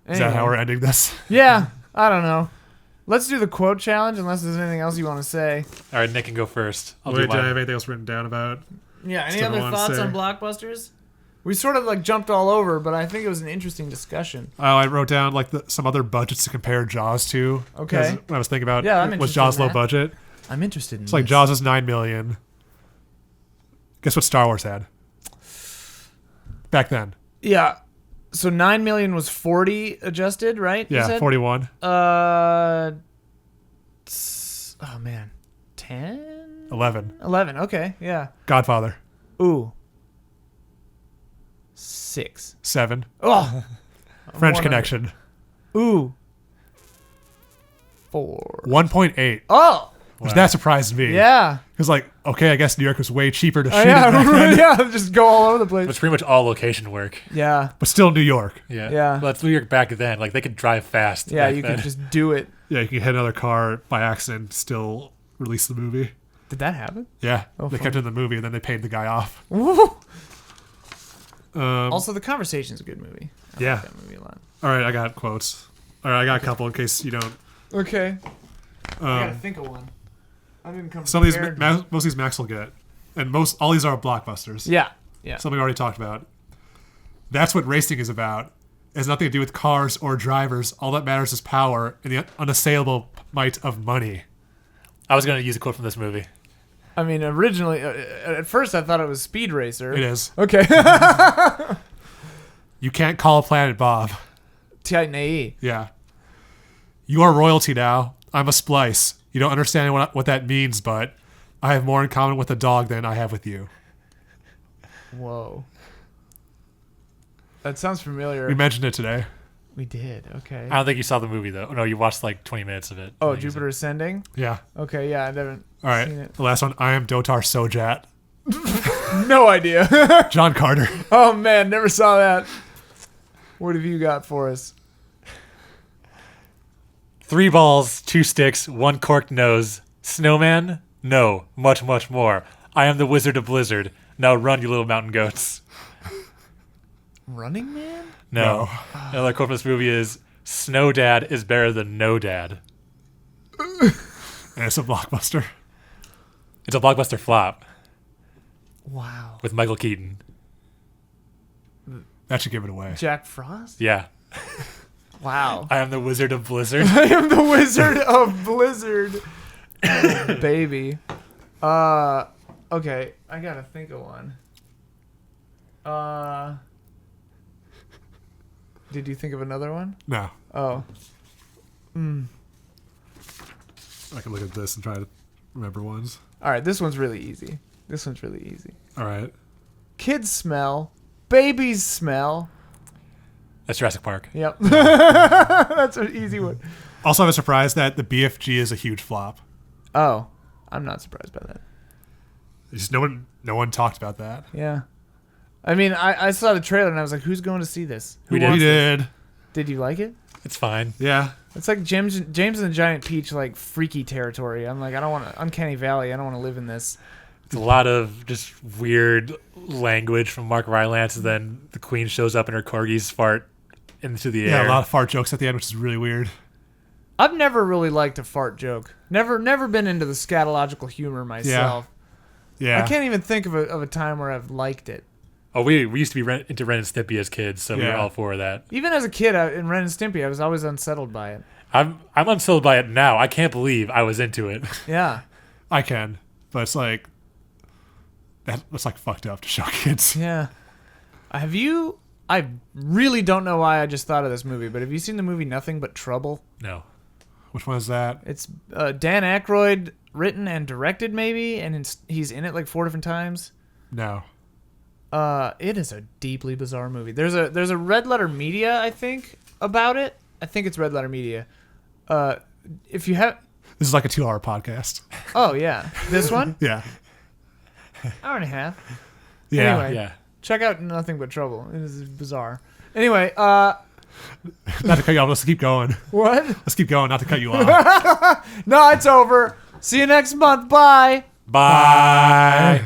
Is that how we're ending this? Yeah, I don't know. Let's do the quote challenge, unless there's anything else you want to say. All right, Nick can go first. I'll Wait, do do I mine. have anything else written down about? Yeah, any Stuff I other wanna thoughts say. on Blockbusters? We sort of like jumped all over, but I think it was an interesting discussion. Oh, I wrote down like some other budgets to compare Jaws to. Okay. 'Cause when I was thinking about Yeah, I'm was interested Jaws in low that. budget? I'm interested in It's like this. Jaws is $9 million. Guess what Star Wars had? Back then. Yeah. So 9 million was 40 adjusted, right? You Yeah, said? 41. Oh man. 10? 11. 11. Okay. Yeah. Godfather. Ooh. 6. 7. Oh. French 100. Connection. Ooh. 4. 1.8. Oh. Which that surprised me. Yeah. Because like, okay, I guess New York was way cheaper to shoot it Yeah. back then. Yeah. Just go all over the place. It's pretty much all location work. Yeah. But still New York. Yeah. Yeah. Well, it's New York back then. Like they could drive fast. Yeah. back You then. could just do it. Yeah, you can hit another car by accident and still release the movie. Did that happen? Yeah. Oh, they fun. kept it in the movie and then they paid the guy off. Woo. Um, Also, The Conversation's a good movie. I Yeah. like that movie a lot. all right, I got quotes. All right, I got a couple in case you don't. Okay. I gotta Um, think of one. I didn't come some of these, prepared. most of these Max will get. And all these are blockbusters. Yeah. Yeah. Something we already talked about. That's what racing is about. It has nothing to do with cars or drivers. All that matters is power and the unassailable might of money. I was going to use a quote from this movie. I mean, originally, at first I thought it was Speed Racer. It is. Okay. You can't call a planet Bob. Titan AE. Yeah. You are royalty now. I'm a splice. You don't understand what that means, but I have more in common with a dog than I have with you. Whoa. That sounds familiar. We mentioned it today. We did. Okay. I don't think you saw the movie though. No, you watched like 20 minutes of it. Oh, Jupiter Ascending? Yeah. Okay, yeah, I haven't All right. seen it. The last one. I am Dotar Sojat. No idea. John Carter. Oh, man, never saw that. What have you got for us? 3 balls, 2 sticks, 1 corked nose. Snowman? No, much, much more. I am the Wizard of Blizzard. Now run, you little mountain goats. Running Man? No. Another quote from this movie is, Snow Dad is better than no dad. And it's a blockbuster. It's a blockbuster flop Wow. with Michael Keaton. That should give it away. Jack Frost? Yeah. Wow. I am the Wizard of Blizzard. I am the Wizard of Blizzard. Oh, baby. Okay, I gotta think of one. Did you think of another one? No. Oh. I can look at this and try to remember ones. All right, this one's really easy. All right. Kids smell. Babies smell. That's Jurassic Park. Yep. That's an easy one. Also, I'm surprised that the BFG is a huge flop. Oh, I'm not surprised by that. Just no one talked about that. Yeah. I mean, I saw the trailer and I was like, who's going to see this? Who We did. wants We this? did. Did you like it? It's fine. Yeah. It's like James and the Giant Peach, like freaky territory. I'm like, I don't want to, Uncanny Valley. I don't want to live in this. It's a lot of just weird language from Mark Rylance, and then the Queen shows up and her corgis fart into the Yeah, air. a lot of fart jokes at the end, which is really weird. I've never really liked a fart joke. Never been into the scatological humor myself. Yeah. I can't even think of a time where I've liked it. Oh, we used to be into Ren and Stimpy as kids, so we were Yeah. all for that. Even as a kid in Ren and Stimpy, I was always unsettled by it. I'm unsettled by it now. I can't believe I was into it. Yeah. I can, but it's like that's like fucked up to show kids. Yeah. Have you? I really don't know why I just thought of this movie, but have you seen the movie Nothing But Trouble? No. Which one is that? It's Dan Aykroyd written and directed, maybe, and he's in it like 4 different times. No. It is a deeply bizarre movie. There's a Red Letter Media, I think, about it. I think it's Red Letter Media. If you have, This is like a 2-hour podcast. oh yeah, this one, Yeah. hour and a half. Yeah. Anyway. Yeah. Check out Nothing But Trouble. It is bizarre. Anyway, Not to cut you off. Let's keep going. what? Let's keep going. Not to cut you off. No, it's over. See you next month. Bye. Bye.